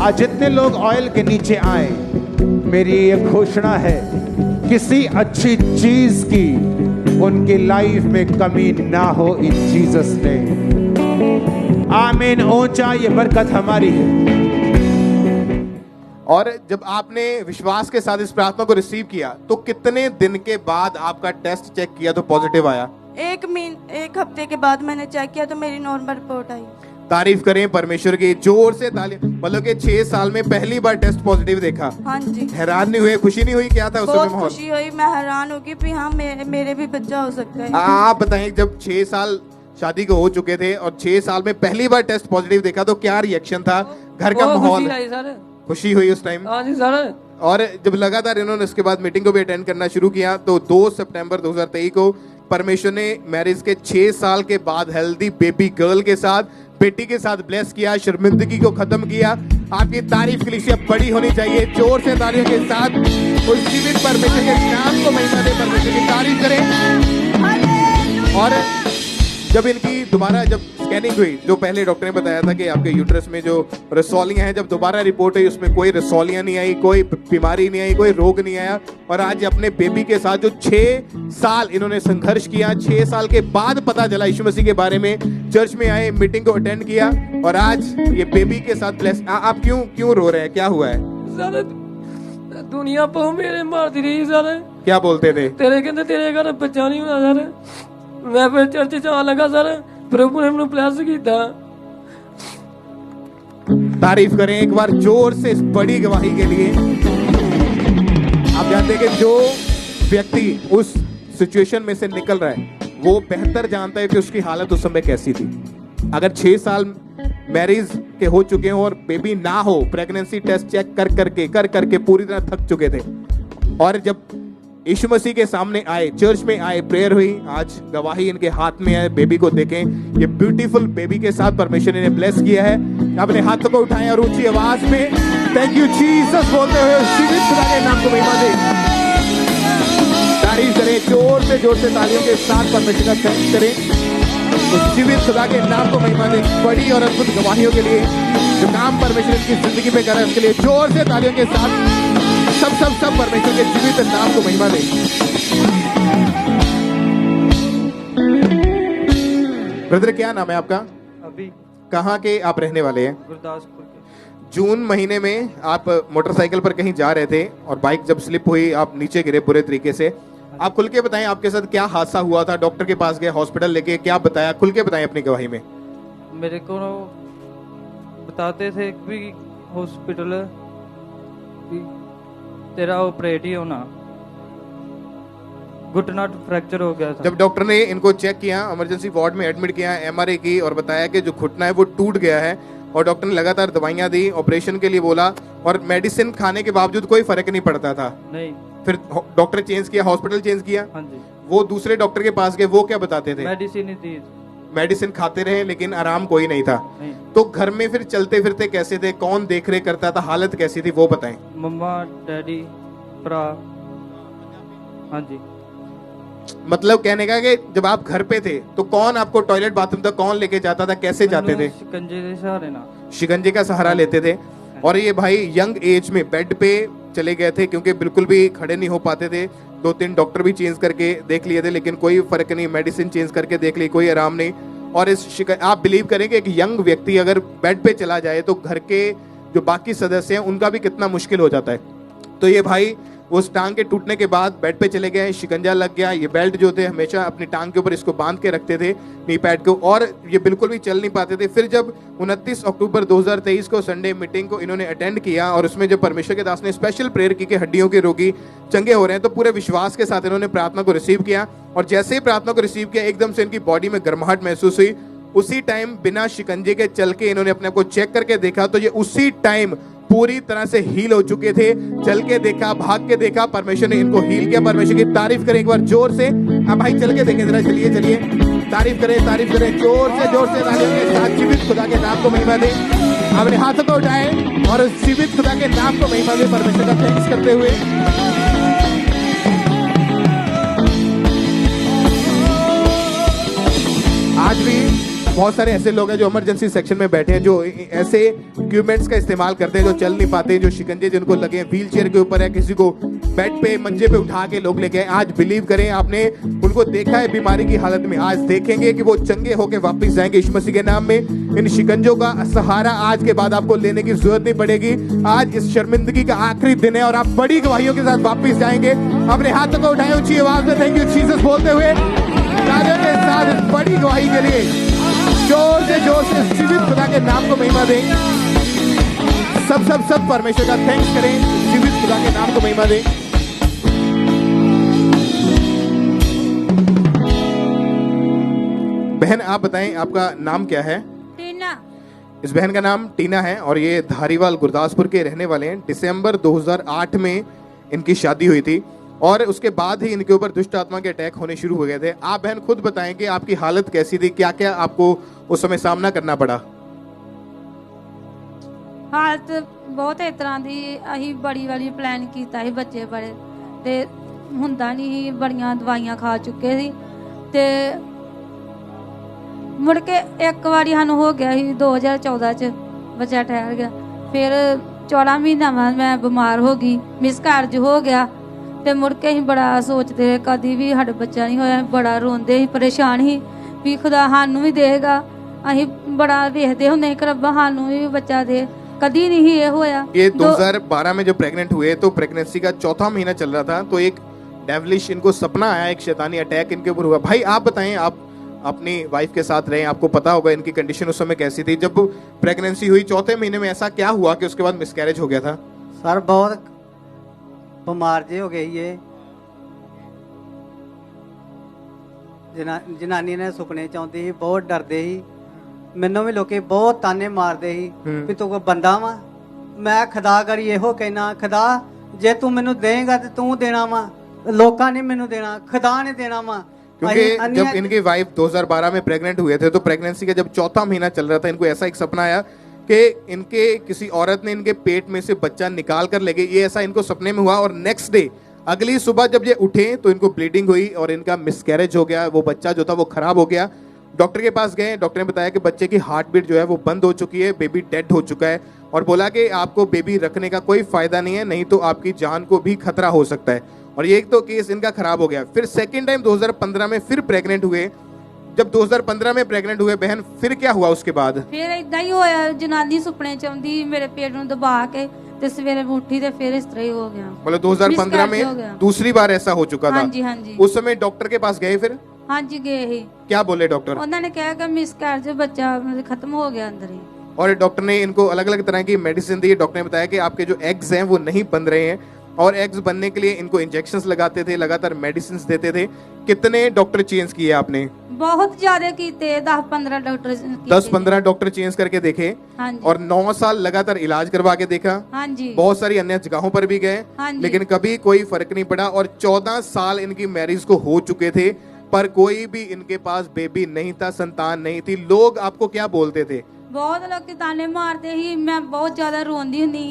आज जितने लोग ऑयल के नीचे आए, मेरी ये घोषणा है, किसी अच्छी चीज की उनकी लाइफ में कमी ना हो इन जीसस ने। आमीन। ऊंचा ये बरकत हमारी है। और जब आपने विश्वास के साथ इस प्रार्थना को रिसीव किया तो कितने दिन के बाद आपका टेस्ट चेक किया तो पॉजिटिव आया? 1 हफ्ते के बाद मैंने चेक किया तो मेरी नॉर्मल रिपोर्ट आई। तारीफ करें परमेश्वर की, जोर से ताली। मतलब कि 6 साल में पहली बार टेस्ट पॉजिटिव देखा। हाँ जी। हैरान नहीं हुए, खुशी नहीं हुई? क्या था उस समय बहुत माहौल? खुशी हुई, मैं हैरान हो गई कि हाँ मेरे भी बच्चा हो सकता है। आप बताएं, जब 6 साल शादी को हो चुके थे और 6 साल में पहली बार टेस्ट पॉजिटिव देखा, तो क्या रिएक्शन था घर का माहौल? खुशी हुई उस टाइम? हाँ जी सर। और जब लगातार इन्होंने उसके बाद मीटिंग को भी अटेंड करना शुरू किया, तो 2 सितंबर 2023 को परमेश्वर ने मैरिज के 6 साल के बाद हेल्दी बेबी गर्ल के साथ, बेटी के साथ ब्लेस किया, शर्मिंदगी को खत्म किया। आपकी तारीफ के लिए बड़ी होनी चाहिए, जोर से तालियों के साथ उस जीवित परमेश्वर के नाम को महिमा दे, परमेश्वर की तारीफ करें। और जब इनकी दोबारा जब स्कैनिंग हुई, जो पहले डॉक्टर ने बताया था कि आपके यूट्रस में जो रसौलियां हैं, जब दोबारा रिपोर्ट हुई उसमें कोई रसौलियां नहीं आई, कोई बीमारी नहीं आई, कोई रोग नहीं आया। और आज अपने बेबी के साथ जो 6 साल इन्होंने संघर्ष किया, 6 साल के बाद पता चला यीशु मसीह के बारे में, चर्च में आए, मीटिंग को अटेंड किया और आज ये बेबी के साथ ब्लेस। आप क्यों रो रहे हैं, क्या हुआ है? दुनिया पर मेरे मारती रही सर। क्या बोलते थे? तेरे कहते तेरे घर बच्चा नहीं होना सर। मैं फिर चर्च च आन लगा सर, प्रभु ने मैंने ब्लेस किया। तारीफ करें एक बार जोर से इस बड़ी गवाही के लिए। आप जानते हैं कि जो व्यक्ति उस सिचुएशन में से निकल रहा है वो बेहतर जानता है कि उसकी हालत उस समय कैसी थी। अगर 6 साल मैरिज के हो चुके हो और बेबी ना हो, प्रेगनेंसी टेस्ट चेक कर करके पूरी तरह थक चुके थे, और जब यीशु मसीह के सामने आए, चर्च में आए, प्रेयर हुई, आज गवाही इनके हाथ में है। बेबी को देखें, ये ब्यूटीफुल बेबी के साथ परमेश्वर ने ब्लेस किया है। अपने हाथों को उठाएं और ऊंची आवाज में थैंक यू जीसस बोलते हुए जीवित खुदा के नाम को महिमा दें, तारीफ करें, जोर से तालियों के साथ परमेश्वर का थैंक्स करें। उस जीवित खुदा के नाम को महिमा दें, बड़ी और अद्भुत गवाहियों के लिए जो काम परमेश्वर की जिंदगी में कर रहा है उसके लिए जोर से तालियों के साथ सब परमेश्वर के जीवित नाम को महिमा दें। ब्रदर क्या नाम है आपका? अभी। कहाँ के आप रहने वाले हैं? गुरदासपुर के। जून महीने में आप मोटरसाइकिल पर कहीं जा रहे थे और बाइक जब स्लिप हुई आप नीचे गिरे बुरे तरीके से। आप खुल के बताएं आपके साथ क्या हादसा हुआ था, डॉक्टर के पास गए, हॉस्पिटल लेके, क्या बताया? खुल के बताएं अपनी गवाही में। मेरे को बताते थे कि हॉस्पिटल तेरा ऑपरेट ही होना, घुटना फ्रैक्चर हो गया था। जब डॉक्टर ने इनको चेक किया, इमरजेंसी वार्ड में एडमिट किया, एमआरआई की और बताया कि जो घुटना है वो टूट गया है, और डॉक्टर ने लगातार दवाइयां दी, ऑपरेशन के लिए बोला, और मेडिसिन खाने के बावजूद कोई फर्क नहीं पड़ता था। नहीं। फिर डॉक्टर चेंज किया, हॉस्पिटल चेंज किया। हाँ जी। वो दूसरे डॉक्टर के पास गए, वो क्या बताते थे? मेडिसिन ही दी, मेडिसिन खाते रहे लेकिन आराम कोई नहीं था। नहीं। तो घर में फिर चलते फिरते कैसे थे, कौन देख रेख करता था, हालत कैसी थी वो बताएं। मम्मा, डैडी, भरा। हाँ जी। मतलब कहने का कि जब आप घर पे थे तो कौन आपको टॉयलेट बाथरूम तक कौन लेके जाता था, कैसे जाते थे? शिकंजे के सहारे ना। शिकंजे का सहारा लेते थे। और ये भाई यंग एज में बेड पे चले गए थे क्योंकि बिल्कुल भी खड़े नहीं हो पाते थे। 2-3 डॉक्टर भी चेंज करके देख लिए थे लेकिन कोई फर्क नहीं, मेडिसिन चेंज करके देख ली, कोई आराम नहीं। और इस आप बिलीव करेंगे एक यंग व्यक्ति अगर बेड पे चला जाए तो घर के जो बाकी सदस्य हैं उनका भी कितना मुश्किल हो जाता है। तो ये भाई उस टांग के टूटने के बाद बेड पे चले गए, शिकंजा लग गया। ये बेल्ट जो थे हमेशा अपनी टांग के ऊपर इसको बांध के रखते थे, नी पैड को, और ये बिल्कुल भी चल नहीं पाते थे। फिर जब 29 अक्टूबर 2023 को संडे मीटिंग को इन्होंने अटेंड किया और उसमें जब परमेश्वर के दास ने स्पेशल प्रेयर की कि हड्डियों के रोगी चंगे हो रहे हैं, तो पूरे विश्वास के साथ इन्होंने प्रार्थना को रिसीव किया। और जैसे ही प्रार्थना को रिसीव किया एकदम से इनकी बॉडी में गर्माहट महसूस हुई। उसी टाइम बिना शिकंजे के चल के इन्होंने अपने आप को चेक करके देखा तो ये उसी टाइम पूरी तरह से हील हो चुके थे। चल के देखा, भाग के देखा, परमेश्वर ने इनको हील किया। परमेश्वर की तारीफ करें एक बार जोर से। अब भाई चल के देखें जरा, चलिए तारीफ करें जोर से तालियों के साथ जीवित खुदा के नाम को महिमा दें। अपने हाथों को उठाएं और उस जीवित खुदा के नाम को महिमा दें, परमेश्वर का थैंक्स करते हुए। आज भी बहुत सारे ऐसे लोग हैं जो इमरजेंसी सेक्शन में बैठे हैं, जो ऐसे इक्विपमेंट्स का इस्तेमाल करते हैं, जो चल नहीं पाते, जो शिकंजे जिनको लगे हैं, व्हील चेयर के ऊपर है, किसी को बेड पे मंजे पे उठा के लोग लेके आए। आज बिलीव करें, आपने उनको देखा है बीमारी की हालत में, आज देखेंगे कि वो चंगे होके वापस जाएंगे यीशु मसीह के नाम में। इन शिकंजों का सहारा आज के बाद आपको लेने की जरूरत नहीं पड़ेगी। आज इस शर्मिंदगी का आखिरी दिन है और आप बड़ी गवाहियों के साथ वापस जाएंगे। अपने हाथों को उठाएं ऊंची आवाज में थैंक यू जीसस बोलते हुए, तालियों के साथ इस बड़ी गवाही के लिए जोर से जीवित खुदा के नाम को महिमा दें। सब परमेश्वर का थैंक्स करें, जीवित खुदा के नाम को महिमा दें। बहन आप बताएं आपका नाम क्या है? टीना। इस बहन का नाम टीना है और ये धारीवाल गुरदासपुर के रहने वाले हैं। दिसंबर 2008 में इनकी शादी हुई थी और उसके बाद ही इनके ऊपर दुष्ट आत्मा के अटैक होने शुरू हो गए थे। आप बहन खुद बताएं कि आपकी हालत कैसी थी, क्या क्या आपको उस समय सामना करना पड़ा? ਹਾਲਤ ਬਹੁਤ ਇਸ ਤਰ੍ਹਾਂ ਦੀ ਅਸੀਂ ਬੜੀ ਵਾਲੀ ਪਲਾਨ ਕੀਤਾ ਸੀ ਬੱਚੇ ਬੜੇ ਤੇ ਹੁੰਦਾ ਨਹੀਂ ਸੀ, ਬੜੀਆਂ ਦਵਾਈਆਂ ਖਾ ਚੁੱਕੇ ਸੀ ਤੇ ਮੁੜ ਕੇ ਇੱਕ ਵਾਰੀ ਸਾਨੂੰ ਹੋ ਗਿਆ ਸੀ 2014 ਚ ਬੱਚਾ ਠਹਿਰ ਗਿਆ। ਫਿਰ 14 ਮਹੀਨਾ ਬਾਅਦ ਮੈਂ ਬਿਮਾਰ ਹੋ ਗਈ, ਮਿਸਕੈਰਜ ਹੋ ਗਿਆ ਤੇ ਮੁੜ ਕੇ ਅਸੀਂ ਬੜਾ ਸੋਚਦੇ ਕਦੀ ਵੀ ਸਾਡਾ ਬੱਚਾ ਨਹੀਂ ਹੋਇਆ, ਬੜਾ ਰੋਂਦੇ ਸੀ, ਪਰੇਸ਼ਾਨ ਸੀ ਵੀ ਖੁਦਾ ਸਾਨੂੰ ਵੀ ਦੇਗਾ। ਅਸੀਂ ਬੜਾ ਵੇਖਦੇ ਹੁੰਦੇ ਕਿ ਰੱਬਾ ਸਾਨੂੰ ਵੀ ਬੱਚਾ ਦੇ, कभी नहीं ये होया। ये 2012 में जब प्रेग्नेंट हुए तो प्रेगनेंसी का चौथा महीना चल रहा था तो एक डेविलिश इनको सपना आया, एक शैतानी अटैक इनके ऊपर हुआ। भाई आप बताएं, आप अपनी वाइफ के साथ रहे, आपको पता होगा इनकी कंडीशन उस समय कैसी थी। जब प्रेगनेंसी हुई चौथे महीने में ऐसा क्या हुआ कि उसके बाद मिसकैरेज हो गया था? सर बहुत बीमार जे हो गई ये जनानी ने सुपने चाहती ही, बहुत डरते ही, मैनू भी लोग बहुत ताने मारते ही भी तू कोई बंदा वा। मैं खुदा करी ਇਹੋ कहना, खुदा जे तू मैनू देगा तो तू देना वा, लोका ने मैनू देना, खुदा ने देना वा। क्योंकि जब इनकी वाइफ 2012 में प्रेग्नेंट हुए थे तो प्रेगनेंसी का जब चौथा महीना चल रहा था, इनको ऐसा एक सपना आया कि इनके किसी औरत ने इनके पेट में से बच्चा निकाल कर ले गई। ये ऐसा इनको सपने में हुआ और नेक्स्ट डे अगली सुबह जब ये उठे तो इनको ब्लीडिंग हुई और इनका मिसकैरेज हो गया। वो बच्चा जो था वो खराब हो गया। डॉक्टर के पास गए, डॉक्टर ने बताया कि बच्चे की हार्ट बीट जो है वो बंद हो चुकी है, बेबी डेड हो चुका है और बोला कि आपको बेबी रखने का कोई फायदा नहीं है, नहीं तो आपकी जान को भी खतरा हो सकता है। और ये तो केस इनका खराब हो गया। फिर सेकंड टाइम 2015 में फिर प्रेग्नेंट हुए। जब 2015 में प्रेग्नेंट हुए बहन, फिर क्या हुआ उसके बाद? फिर इदा ही होया, जनानी सुपने च आउंदी मेरे पेट ਨੂੰ दबा के ਤੇ ਸਵੇਰੇ ਉੱਠੀ ਤੇ ਫਿਰ ਇਸ ਤਰ੍ਹਾਂ ਹੀ ਹੋ ਗਿਆ। मतलब 2015 में दूसरी बार ऐसा हो चुका था। हाँ जी, हाँ जी। उस समय डॉक्टर के पास गए फिर? हाँ जी गए ही। क्या बोले डॉक्टर? उन्होंने कहा कि मिसकैरेज बच्चा खत्म हो गया अंदर ही। और डॉक्टर ने इनको अलग अलग तरह की मेडिसिन दी। डॉक्टर ने बताया कि आपके जो एग्स हैं वो नहीं बन रहे हैं और एग्स बनने के लिए इनको इंजेक्शंस लगाते थे, लगातार मेडिसिन देते थे। कितने डॉक्टर चेंज किए आपने? बहुत ज्यादा कीते, 10-15 डॉक्टर 10-15 डॉक्टर चेंज करके देखे। हाँ जी। और 9 साल लगातार इलाज करवा के देखा। हाँ जी। बहुत सारी अन्य जगहों पर भी गए। हाँ जी। लेकिन कभी कोई फर्क नहीं पड़ा और 14 साल इनकी मैरिज को हो चुके थे पर कोई भी इनके पास बेबी नहीं था, संतान नहीं थी। लोग आपको क्या बोलते थे? बहुत लोग ताने मारते ही, मैं बहुत ज्यादा रोंदी हुंदी।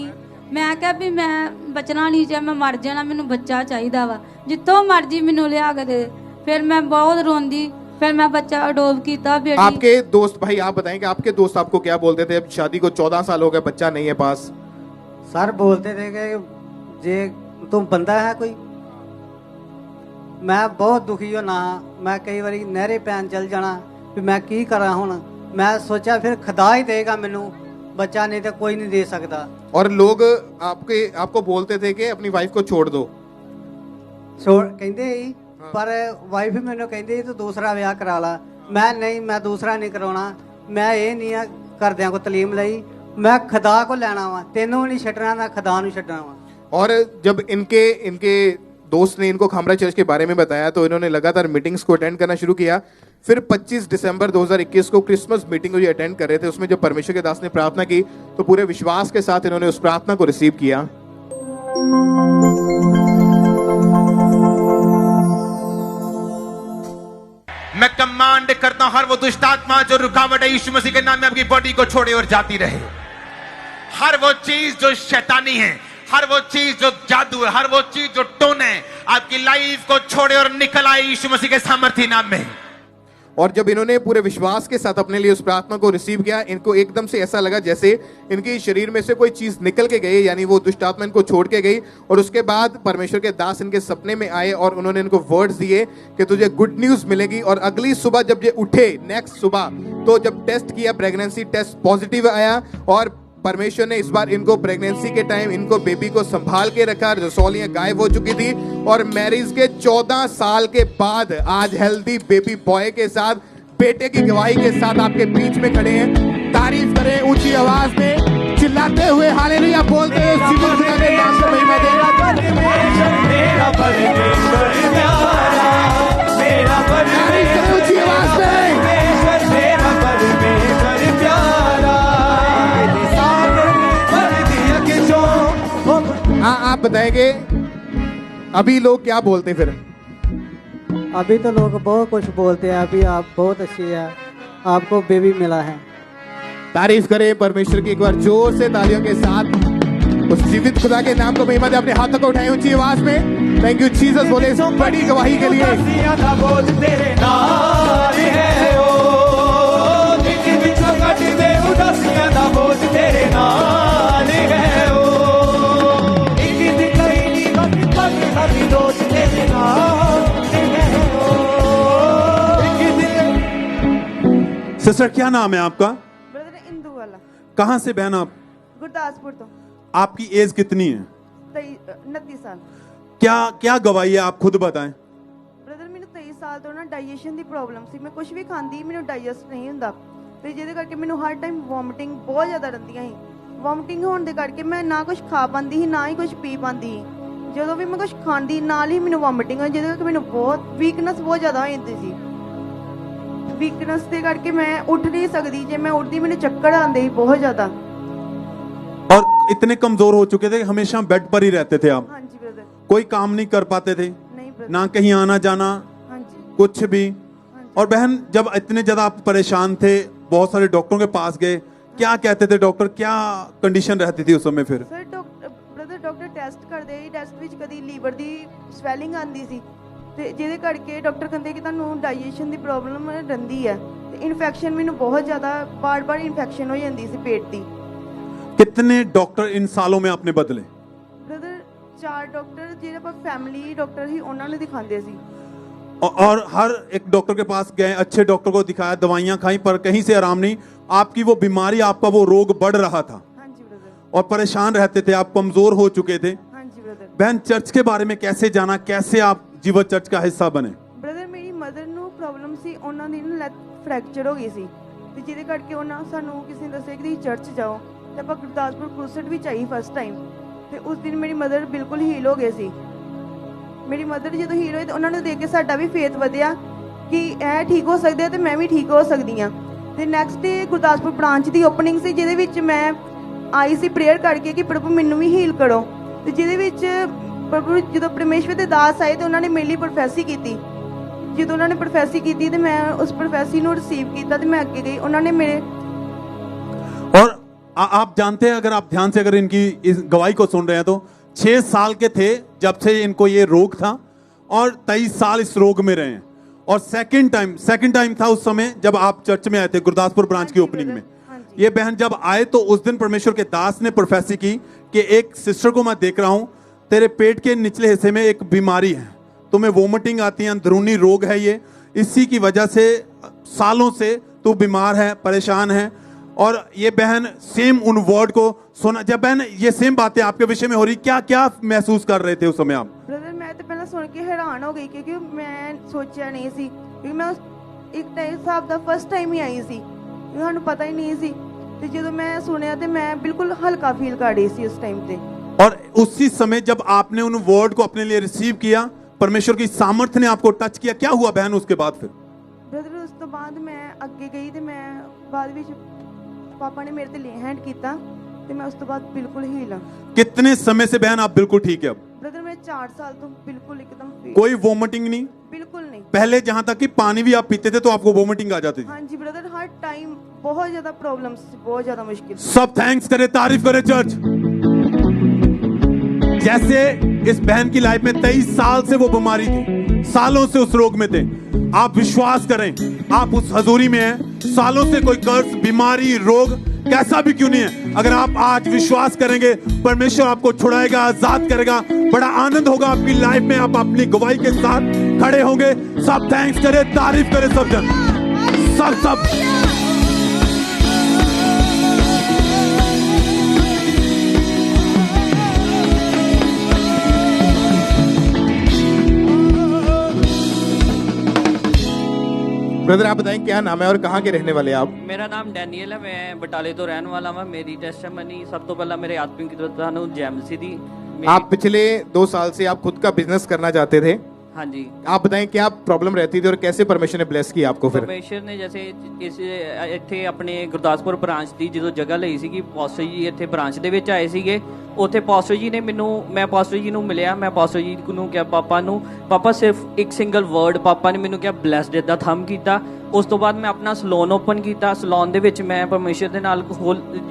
मैं क्या भी मैं बचना नहीं चाहिए, मैं मर जाना, मैनू बच्चा चाहिए वा, जितों मर्जी मैनू लिया के दे। फिर मैं बहुत रोंदी, फिर मैं बच्चा अडोप्ट किया बेटी। आपके दोस्त, भाई आप बताएं कि आपके दोस्त आपको क्या बोलते थे? अब शादी को 14 साल हो गए, बच्चा नहीं है पास। सर बोलते थे कि जे तुम बंदा है कोई। मैं बहुत दुखी होना, मैं कई बार नहरे पैन चल जाना भी मैं की करा हुण। मैं सोचा फिर खुदा ही देगा मैनू बच्चा, नहीं तो कोई नहीं दे सकता। और लोग आपको बोलते थे कि अपनी वाइफ को छोड़ दो, छोड़ कहते ही, पर वाइफ मैनू कहती तू दूसरा ब्याह करा ला। मैं नहीं, मैं दूसरा नहीं कराना। मैं ये नहीं है घरदियां को तलीम लई, मैं खुदा को लेना वा, तेनों नहीं छड्डना ना खुदा नूं छड्डना वा। और जब इनके दोस्त ने इनको खामरा चर्च के बारे में बताया तो इन्होंने लगातार मीटिंग्स को अटेंड करना शुरू किया। फिर 25 दिसंबर 2021 को क्रिसमस मीटिंग को ये अटेंड कर रहे थे। उसमें जब परमेश्वर के दास ने प्रार्थना की तो पूरे विश्वास के साथ इन्होंने उस प्रार्थना को रिसीव किया। मैं कमांड करता हूं हर वो दुष्ट आत्मा जो रुकावट है यीशु मसीह के नाम में आपकी बॉडी को छोड़े और जाती रहे। हर वो चीज जो शैतानी है, हर वो चीज जो जादू है, हर वो चीज जो टोन है, आपकी लाइफ को छोड़े और निकल आए यीशु मसीह के सामर्थी नाम में। और जब इन्होंने पूरे विश्वास के साथ अपने लिए उस प्रार्थना को रिसीव किया, इनको एकदम से ऐसा लगा जैसे इनके शरीर में से कोई चीज निकल के गई, यानी वो दुष्ट आत्मा इनको छोड़ के गई। और उसके बाद परमेश्वर के दास इनके सपने में आए और उन्होंने इनको वर्ड्स दिए कि तुझे गुड न्यूज मिलेगी। और अगली सुबह जब ये उठे, नेक्स्ट सुबह, तो जब टेस्ट किया, प्रेगनेंसी टेस्ट पॉजिटिव आया और परमेश्वर ने इस बार इनको प्रेगनेंसी के टाइम इनको बेबी को संभाल के रखा। रसौलियां गायब हो चुकी थी और मैरिज के 14 साल के बाद आज हेल्दी बेबी बॉय के साथ, बेटे की गवाही के साथ आपके बीच में खड़े हैं। तारीफ करें ऊंची आवाज में, चिल्लाते हुए, हालेलुया बोलते हुए, सिमर खुदा के नाम से महिमा दें। तारीफ करें ऊंची आवाज में। आप बताएंगे अभी लोग क्या बोलते फिर? अभी तो लोग बहुत कुछ बोलते हैं, अभी आप बहुत अच्छी है, आपको बेबी मिला है। तारीफ करें परमेश्वर की एक बार जोर से तालियों के साथ। उस जीवित खुदा के नाम को महिमा दे। अपने हाथों को उठाएं ऊंची आवाज में। थैंक यू जीसस बोले इस बड़ी गवाही के लिए। सिस्टर क्या नाम है आपका? ब्रदर इंदू वाला। कहाँ से बहन आप? गुरदासपुर तो। आपकी एज कितनी है? 29 साल। क्या क्या गवाही है, आप खुद बताएं। ब्रदर ਮੈਨੂੰ 23 ਸਾਲ ਤੋਂ ਨਾ ਡਾਈਜੈਸ਼ਨ ਦੀ ਪ੍ਰੋਬਲਮ ਸੀ। ਮੈਂ ਕੁਝ ਵੀ ਖਾਂਦੀ ਮੈਨੂੰ ਡਾਈਜੈਸਟ ਨਹੀਂ ਹੁੰਦਾ ਤੇ ਜਿਹਦੇ ਕਰਕੇ ਮੈਨੂੰ ਹਰ ਟਾਈਮ ਵੋਮਿਟਿੰਗ ਬਹੁਤ ਜ਼ਿਆਦਾ ਰਹਿੰਦੀਆਂ ਸੀ। ਵੋਮਿਟਿੰਗ ਹੋਣ ਦੇ ਕਰਕੇ ਮੈਂ ਨਾ ਕੁਝ ਖਾ ਪਾਉਂਦੀ ਸੀ ਨਾ ਹੀ ਕੁਝ ਪੀ ਪਾਉਂਦੀ ਸੀ। ਜਦੋਂ ਵੀ ਮੈਂ ਕੁਝ ਖਾਂਦੀ ਨਾਲ ਹੀ ਮੈਨੂੰ ਵੋਮਿਟਿੰਗ ਹੋ ਜਿਹਦੇ ਕਰਕੇ ਮੈਨੂੰ ਬਹੁਤ ਵੀਕਨੈਸ ਬਹੁਤ ਜ਼ਿਆਦਾ ਹੋ ਜਾਂਦੀ ਸੀ। ਵੀਕਨੈਸ ਦੇ ਕਰਕੇ ਮੈਂ ਉੱਠ ਨਹੀਂ ਸਕਦੀ, ਜੇ ਮੈਂ ਉੱਠਦੀ ਮੈਨੂੰ ਚੱਕਰ आते ही बहुत ज्यादा। और इतने कमजोर हो चुके थे, हमेशा बेड पर ही रहते थे आप? हाँ जी ब्रदर। कोई काम नहीं कर पाते थे? नहीं ब्रदर। ना कहीं आना जाना? हाँ जी। कुछ भी? और बहन जब इतने ज्यादा आप परेशान थे, बहुत सारे डॉक्टरों के पास गए, क्या कहते थे डॉक्टर, क्या कंडीशन रहती थी उस समय फिर? सर डॉक्टर टेस्ट करते ही टेस्ट ਵਿੱਚ ਕਦੀ ਲੀਵਰ ਦੀ ਸਵੈਲਿੰਗ ਆਂਦੀ ਸੀ ਤੇ ਜਿਹਦੇ ਕਰਕੇ ਡਾਕਟਰ ਕਹਿੰਦੇ ਕਿ ਤੁਹਾਨੂੰ ਡਾਈਜੈਸ਼ਨ ਦੀ ਪ੍ਰੋਬਲਮ ਰਹਿੰਦੀ ਹੈ ਤੇ ਇਨਫੈਕਸ਼ਨ ਮੈਨੂੰ ਬਹੁਤ ਜ਼ਿਆਦਾ ਬਾਰ-ਬਾਰ ਇਨਫੈਕਸ਼ਨ ਹੋ ਜਾਂਦੀ ਸੀ पेट ਦੀ। कितने डॉक्टर इन सालों में आपने बदले? ब्रदर 4 डॉक्टर ਜਿਹੜੇ ਆਪਾਂ फैमिली डॉक्टर ही ਉਹਨਾਂ ਨੂੰ ਦਿਖਾਉਂਦੇ ਸੀ। और हर एक डॉक्टर के पास गए, अच्छे डॉक्टर को दिखाया, दवाइयां खाई, पर कहीं से आराम नहीं। आपकी वो बीमारी, आपका वो रोग बढ़ रहा था और परेशान रहते थे, आप कमजोर हो चुके थे। बहन चर्च के बारे में कैसे जाना, कैसे आप जीवन चर्च का हिस्सा बने? ब्रदर मेरी मदर ਨੂੰ ਪ੍ਰੋਬਲਮ ਸੀ, ਉਹਨਾਂ ਦੀ ਨਾ ਲੱਤ ਫ੍ਰੈਕਚਰ ਹੋ ਗਈ ਸੀ ਤੇ ਜਿਹਦੇ ਕਰਕੇ ਉਹਨਾਂ ਸਾਨੂੰ ਕਿਸੇ ਨੇ ਦੱਸਿਆ ਕਿ ਚਰਚ ਜਾਓ ਤੇ ਆਪਾਂ ਗੁਰਦਾਸਪੁਰ ਕ੍ਰੂਸਡ ਵਿੱਚ ਆਈ ਫਸਟ ਟਾਈਮ ਤੇ ਉਸ ਦਿਨ ਮੇਰੀ ਮਦਰ ਬਿਲਕੁਲ ਹੀਲ ਹੋ ਗਏ ਸੀ। ਮੇਰੀ ਮਦਰ ਜਦੋਂ ਹੀਲ ਹੋਏ ਤੇ ਉਹਨਾਂ ਨੂੰ ਦੇਖ ਕੇ ਸਾਡਾ ਵੀ ਫੇਥ ਵਧਿਆ ਕਿ ਇਹ ਠੀਕ ਹੋ ਸਕਦੇ ਆ ਤੇ ਮੈਂ ਵੀ ਠੀਕ ਹੋ ਸਕਦੀ ਆ। ਤੇ ਨੈਕਸਟ ਡੇ ਗੁਰਦਾਸਪੁਰ ਬ੍ਰਾਂਚ ਦੀ ਓਪਨਿੰਗ ਸੀ ਜਿਹਦੇ ਵਿੱਚ ਮੈਂ ਆਈ ਸੀ ਪ੍ਰੇਅਰ ਕਰਕੇ ਕਿ ਪ੍ਰਭੂ ਮੈਨੂੰ ਵੀ ਹੀਲ ਕਰੋ ਤੇ ਜਿਹਦੇ ਵਿੱਚ ਪ੍ਰਭੂ ਜਦੋਂ ਪਰਮੇਸ਼ਵਰ ਦੇ ਦਾਸ ਆਏ ਤੇ ਉਹਨਾਂ ਨੇ ਮੇਰੇ ਲਈ ਪ੍ਰੋਫੈਸੀ ਕੀਤੀ। ਜਦੋਂ ਉਹਨਾਂ ਨੇ ਪ੍ਰੋਫੈਸੀ ਕੀਤੀ ਤੇ ਮੈਂ ਉਸ ਪ੍ਰੋਫੈਸੀ ਨੂੰ ਰਿਸੀਵ ਕੀਤਾ ਤੇ ਮੈਂ ਅੱਗੇ गई। उन्होंने मेरे और आप जानते हैं, अगर आप ध्यान से अगर इनकी इस गवाही को सुन रहे हैं तो 6 साल के थे जब से इनको ये रोग था और 23 साल इस रोग में रहे हैं। और सेकंड टाइम था उस समय जब आप चर्च में आए थे गुरदासपुर ब्रांच की ओपनिंग में। ये बहन जब आए तो उस दिन परमेश्वर के दास ने प्रोफेसी की कि एक सिस्टर को मैं देख रहा हूं, तेरे पेट के निचले हिस्से में एक बीमारी है, तुम्हें वोमिटिंग आती है, अंदरूनी रोग है ये, इसी की वजह से सालों से तू बीमार है, परेशान है। और ये बहन सेम उन वर्ड को सुना। जब बहन ये सेम बातें आपके विषय में हो रही, क्या क्या महसूस कर रहे थे उस समय आप? ब्रदर मैं तो पहले सुन के हैरान हो गई क्योंकि मैं सोचा नहीं सी, क्योंकि मैं एक हिसाब का फर्स्ट टाइम ही आई सी, ਸਾਨੂੰ पता ही नहीं सी। ਤੇ ਜਦੋਂ ਮੈਂ ਸੁਣਿਆ ਤੇ ਮੈਂ ਬਿਲਕੁਲ ਹਲਕਾ ਫੀਲ ਕਰ ਰਹੀ ਸੀ ਉਸ ਟਾਈਮ ਤੇ। और उसी समय जब आपने उन वर्ड को अपने लिए रिसीव किया, परमेश्वर की सामर्थ्य ने आपको टच किया, क्या हुआ बहन उसके बाद फिर? ब्रदर उस तो बाद मैं ਅੱਗੇ ਗਈ ਤੇ ਮੈਂ ਬਾਅਦ ਵਿੱਚ ਪਾਪਾ ਨੇ ਮੇਰੇ ਤੇ ਲੇ ਹੈਂਡ ਕੀਤਾ ਤੇ ਮੈਂ ਉਸ ਤੋਂ ਬਾਅਦ ਬਿਲਕੁਲ ਹੀਲ ਹਾਂ। कितने समय से बहन आप बिल्कुल ठीक है अब? ब्रदर मैं 4 साल तो बिल्कुल एकदम कोई वोमिटिंग नहीं? बिल्कुल नहीं। पहले जहां तक कि पानी भी आप पीते थे तो आपको वोमिटिंग आ जाती थी? हाँ जी ब्रदर हर टाइम बहुत ज्यादा प्रॉब्लम्स, बहुत ज्यादा मुश्किल। सब थैंक्स करे, तारीफ करे चर्च। जैसे इस बहन की लाइफ में 23 साल से वो बीमारी थी, सालों से उस रोग में थे। आप विश्वास करें, आप उस हजूरी में हैं, सालों से कोई कर्ज, बीमारी, रोग कैसा भी क्यों नहीं है, अगर आप आज विश्वास करेंगे परमेश्वर आपको छुड़ाएगा, आजाद करेगा। बड़ा आनंद होगा आपकी लाइफ में, आप अपनी गवाही के साथ खड़े होंगे। सब थैंक्स करें, तारीफ करें सब जन, सब ब्रदर आप बताएं क्या नाम है और कहाँ के रहने वाले आप? मेरा नाम डैनियल है, मैं बटाले तो रहने वाला हूँ। मेरी टेस्टिमनी सब तो पहला मेरे आत्मिक ਤੁਹਾਨੂੰ ਜੈਮਸੀ ਦੀ। आप पिछले 2 साल से आप खुद का बिजनेस करना चाहते थे, हाँ जी। आप बताएं क्या प्रॉब्लम रहती थी और कैसे परमेश्वर ने ब्लेस किया आपको? फिर ਪਰਮੇਸ਼ਰ ਨੇ ਜੈਸੇ ਇਸ ਇੱਥੇ ਆਪਣੇ ਗੁਰਦਾਸਪੁਰ ਬ੍ਰਾਂਚ ਦੀ ਜਦੋਂ ਜਗ੍ਹਾ ਲਈ ਸੀਗੀ, ਪਾਸਟਰ ਜੀ ਇੱਥੇ ਬ੍ਰਾਂਚ ਦੇ ਵਿੱਚ ਆਏ ਸੀਗੇ। ਉੱਥੇ ਪਾਸਟਰ ਜੀ ਨੇ ਮੈਂ ਪਾਸਟਰ ਜੀ ਨੂੰ ਮਿਲਿਆ। ਮੈਂ ਪਾਸਟਰ ਜੀ ਨੂੰ ਕਿਹਾ ਪਾਪਾ ਸਿਰਫ ਇੱਕ ਸਿੰਗਲ ਵਰਡ ਪਾਪਾ ਨੇ ਮੈਨੂੰ ਕਿਹਾ ਬਲੈਸਡ, ਇਦਾਂ ਥੰਮ ਕੀਤਾ। ਉਸ ਤੋਂ ਬਾਅਦ ਮੈਂ ਆਪਣਾ ਸਲੂਨ ਓਪਨ ਕੀਤਾ। ਸਲੂਨ ਦੇ ਵਿੱਚ ਮੈਂ ਪਰਮੇਸ਼ਰ ਦੇ ਨਾਲ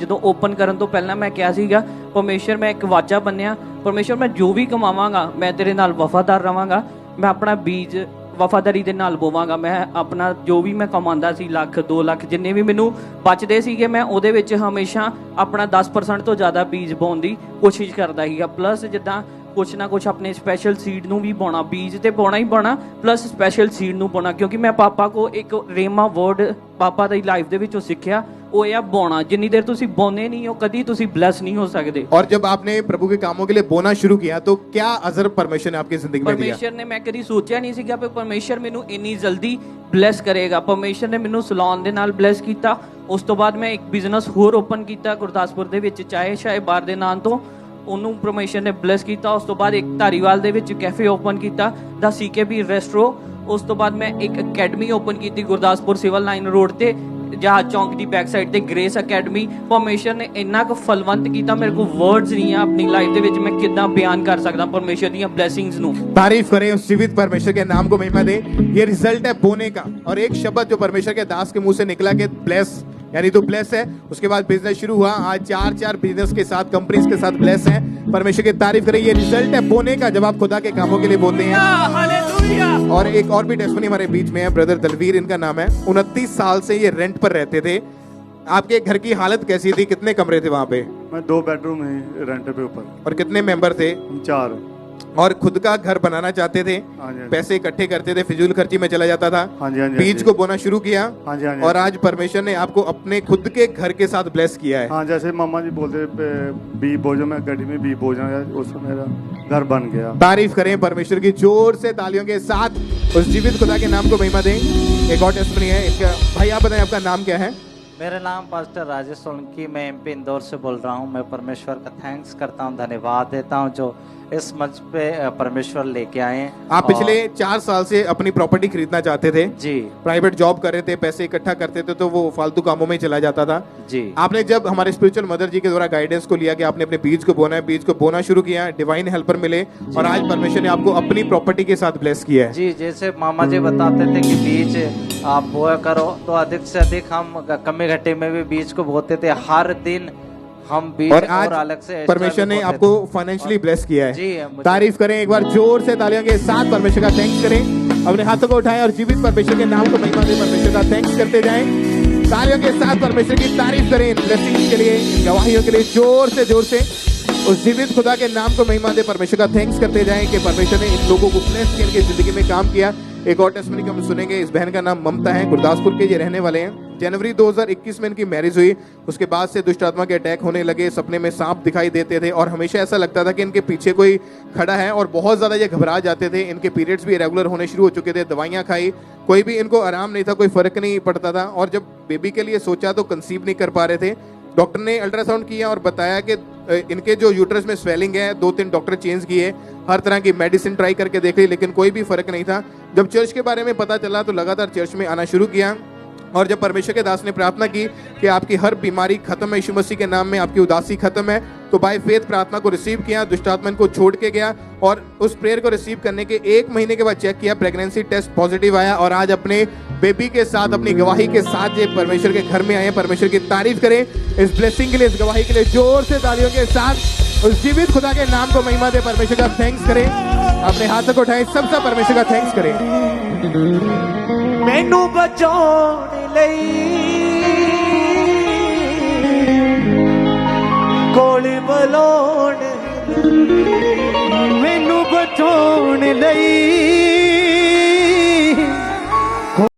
ਜਦੋਂ ਓਪਨ ਕਰਨ ਤੋਂ ਪਹਿਲਾਂ ਮੈਂ ਕਿਹਾ ਸੀਗਾ, ਪਰਮੇਸ਼ਰ ਮੈਂ ਇੱਕ ਵਾਚਾ ਬੰਨਿਆ, ਪਰਮੇਸ਼ਰ ਮੈਂ ਜੋ ਵੀ ਕਮਾਵਾਂਗਾ ਮੈਂ ਤੇਰੇ ਨਾਲ ਵਫਾਦਾਰ ਰਵਾਂਗਾ। ਮੈਂ ਆਪਣਾ ਬੀਜ ਵਫਾਦਾਰੀ ਦੇ ਨਾਲ ਬੋਵਾਂਗਾ। ਮੈਂ ਆਪਣਾ ਜੋ ਵੀ ਮੈਂ ਕਮਾਉਂਦਾ ਸੀ, ਲੱਖ 2 ਲੱਖ ਜਿੰਨੇ ਵੀ ਮੈਨੂੰ ਬਚਦੇ ਸੀਗੇ, ਮੈਂ ਉਹਦੇ ਵਿੱਚ ਹਮੇਸ਼ਾ ਆਪਣਾ 10% ਤੋਂ ਜ਼ਿਆਦਾ ਬੀਜ ਬੋਣ ਦੀ ਕੋਸ਼ਿਸ਼ ਕਰਦਾ ਸੀਗਾ। ਪਲੱਸ ਜਿੱਦਾਂ ਕੁਛ ਨਾ ਕੁਛ ਆਪਣੇ ਸਪੈਸ਼ਲ ਸੀਡ ਨੂੰ ਵੀ ਪਾਉਣਾ, ਬੀਜ ਤੇ ਪਾਉਣਾ ਹੀ ਪਾਉਣਾ, ਪਲੱਸ ਸਪੈਸ਼ਲ ਸੀਡ ਨੂੰ ਪਾਉਣਾ। ਕਿਉਂਕਿ ਮੈਂ ਪਾਪਾ ਕੋ ਇੱਕ ਰੇਮਾ ਵਰਡ ਪਾਪਾ ਦੀ ਲਾਈਫ ਦੇ ਵਿੱਚੋਂ ਸਿੱਖਿਆ, ਉਹ ਇਹ ਆ बोना। जिन्नी देर तुसी बोने नहीं हो कदी तुसी ब्लेस नहीं हो सकते। और जब आपने प्रभु के कामों के लिए बोना शुरू किया तो क्या असर परमेश्वर ने आपकी जिंदगी में दिया? परमेश्वर ने, मैं कभी सोचा नहीं सीगा कि परमेश्वर मैनू इन्नी जल्दी ब्लेस करेगा। परमेश्वर ने मैनू सलून दे नाल ब्लेस किया। उस तो बाद मैं एक बिजनेस होर ओपन किया गुरदासपुर दे विच, चाहे बार दे नाम तो ਉਹਨੂੰ ਪਰਮੇਸ਼ਰ ਨੇ ਬਲੈਸ ਕੀਤਾ। ਉਸ ਤੋਂ ਬਾਅਦ ਇੱਕ ਧਾਰੀਵਾਲ ਦੇ ਵਿੱਚ ਕੈਫੇ ਓਪਨ ਕੀਤਾ, ਦਾ ਸੀਕੇਪੀ ਰੈਸਟਰੋ। ਉਸ ਤੋਂ ਬਾਅਦ ਮੈਂ ਇੱਕ ਅਕੈਡਮੀ ਓਪਨ ਕੀਤੀ ਗੁਰਦਾਸਪੁਰ ਸਿਵਲ ਲਾਈਨ ਰੋਡ ਤੇ, ਜਹਾਜ਼ ਚੌਂਕ ਦੀ ਬੈਕ ਸਾਈਡ ਤੇ, ਗ੍ਰੇਸ ਅਕੈਡਮੀ। ਪਰਮੇਸ਼ਰ ਨੇ ਇੰਨਾ ਕੁ ਫਲਵੰਤ ਕੀਤਾ, ਮੇਰੇ ਕੋਲ ਵਰਡਸ ਨਹੀਂ ਆ ਆਪਣੀ ਲਾਈਫ ਦੇ ਵਿੱਚ ਮੈਂ ਕਿੱਦਾਂ ਬਿਆਨ ਕਰ ਸਕਦਾ ਪਰਮੇਸ਼ਰ ਦੀਆਂ ਬਲੇਸਿੰग्स ਨੂੰ। तारीफ करें उस जीवित परमेश्वर के नाम को महिमा दें। ये रिजल्ट है बोने का, और एक शब्द जो परमेश्वर के दास के मुंह से निकला कि ब्लेस, यानी तो ब्लेस है। उसके बाद बिजनेस शुरू हुआ, आज 4 बिजनेस के साथ, कंपनीज के साथ ब्लेस है। परमेश्वर की तारीफ करें। ये रिजल्ट है बोने का, जब आप खुदा के कामों के लिए बोलते हैं। और एक और भी टेस्टिमनी हमारे बीच में है, ब्रदर दलवीर इनका नाम है। 29 साल से ये रेंट पर रहते थे। आपके घर की हालत कैसी थी? कितने कमरे थे वहाँ पे? मैं 2 बेडरूम है रेंट पे ऊपर। और कितने मेंबर थे? 4। और खुद का घर बनाना चाहते थे, पैसे इकट्ठे करते थे, फिजूल खर्ची में चला जाता था। बीज को बोना शुरू किया, और आज परमेश्वर ने आपको अपने खुद के घर के साथ ब्लेस किया है। हाँ, जैसे मामा जी बोलते बी बोझो, मैं गड्डी में बी बोझा, उसमें मेरा घर बन गया। तारीफ करें परमेश्वर की जोर से तालियों के साथ। उस जीवित खुदा के नाम को महिमा दें। एक और टेस्टिमनी है इसका। भाई आप बताएं आपका नाम क्या है? मेरा नाम पास्टर राजेश सोलंकी, मैं एमपी इंदौर से बोल रहा हूँ। मैं परमेश्वर का थैंक्स करता हूँ, धन्यवाद देता हूँ जो इस मंच पे परमेश्वर लेके आए। आप पिछले 4 साल से अपनी प्रॉपर्टी खरीदना चाहते थे जी, प्राइवेट जॉब कर रहे थे, पैसे इकट्ठा करते थे तो वो फालतू कामों में चला जाता था जी। आपने जब हमारे स्पिरिचुअल मदर जी के द्वारा गाइडेंस को लिया कि आपने अपने बीज को बोना है, बीज को बोना शुरू किया, डिवाइन हेल्पर मिले, और आज परमेश्वर ने आपको अपनी प्रॉपर्टी के साथ ब्लेस किया है। जी, जैसे मामा जी बताते थे कि बीज आप बोया करो, तो अधिक से अधिक हम कमी घट्टी में भी बीज को बोते थे हर दिन हम बीज, और आज अलग से परमेश्वर ने आपको फाइनेंशियली ब्लेस किया है। जी, तारीफ करें एक बार जोर से तालियों के साथ, परमेश्वर का थैंक्स करें। अपने हाथों को उठाएं और जीवित परमेश्वर के नाम को महिमा दें, परमेश्वर का थैंक्स करते जाएं। तालियों के साथ परमेश्वर की तारीफ करें इन ब्लेसिंग्स के लिए, इन गवाहियों के लिए। जोर से उस जीवित खुदा के नाम को महिमा दे, परमेश्वर का थैंक्स करते जाएं कि परमेश्वर ने इन लोगों को ब्लेस किया, इनकी जिंदगी में काम किया। एक और टेस्टिमनी हम सुनेंगे। इस बहन का नाम ममता है, गुरदासपुर के ये रहने वाले हैं। जनवरी 2021 में इनकी मैरिज हुई। उसके बाद से दुष्ट आत्मा के अटैक होने लगे, सपने में सांप दिखाई देते थे, और हमेशा ऐसा लगता था कि इनके पीछे कोई खड़ा है, और बहुत ज्यादा ये घबरा जाते थे। इनके पीरियड्स भी इरेगुलर होने शुरू हो चुके थे, दवाइयां खाई, कोई भी इनको आराम नहीं था, कोई फर्क नहीं पड़ता था। और जब बेबी के लिए सोचा तो कंसीव नहीं कर पा रहे थे। डॉक्टर ने अल्ट्रासाउंड किया और बताया कि इनके जो यूट्रस में स्वेलिंग है, 2-3 डॉक्टर चेंज किए, हर तरह की मेडिसिन ट्राई करके देख ली, लेकिन कोई भी फर्क नहीं था। जब चर्च के बारे में पता चला तो लगातार चर्च में आना शुरू किया, और जब परमेश्वर के दास ने प्रार्थना की कि आपकी हर बीमारी खत्म है यीशु मसीह के नाम में, आपकी उदासी खत्म है, तो बाय फेथ प्रार्थना को रिसीव किया, दुष्ट आत्मा को छोड़ के गया, और उस प्रेयर को रिसीव करने के 1 महीने के बाद चेक किया, प्रेगनेंसी टेस्ट पॉजिटिव आया, और आज अपने बेबी के साथ, अपनी गवाही के साथ ये परमेश्वर के घर में आए। परमेश्वर की तारीफ करें इस ब्लेसिंग के लिए, इस गवाही के लिए। जोर से तालियों के साथ उस जीवित खुदा के नाम को महिमा दे, परमेश्वर का थैंक्स करें। अपने हाथों को उठाएं, सबसे परमेश्वर का थैंक्स करें। मैनू बचाने कोली बलोन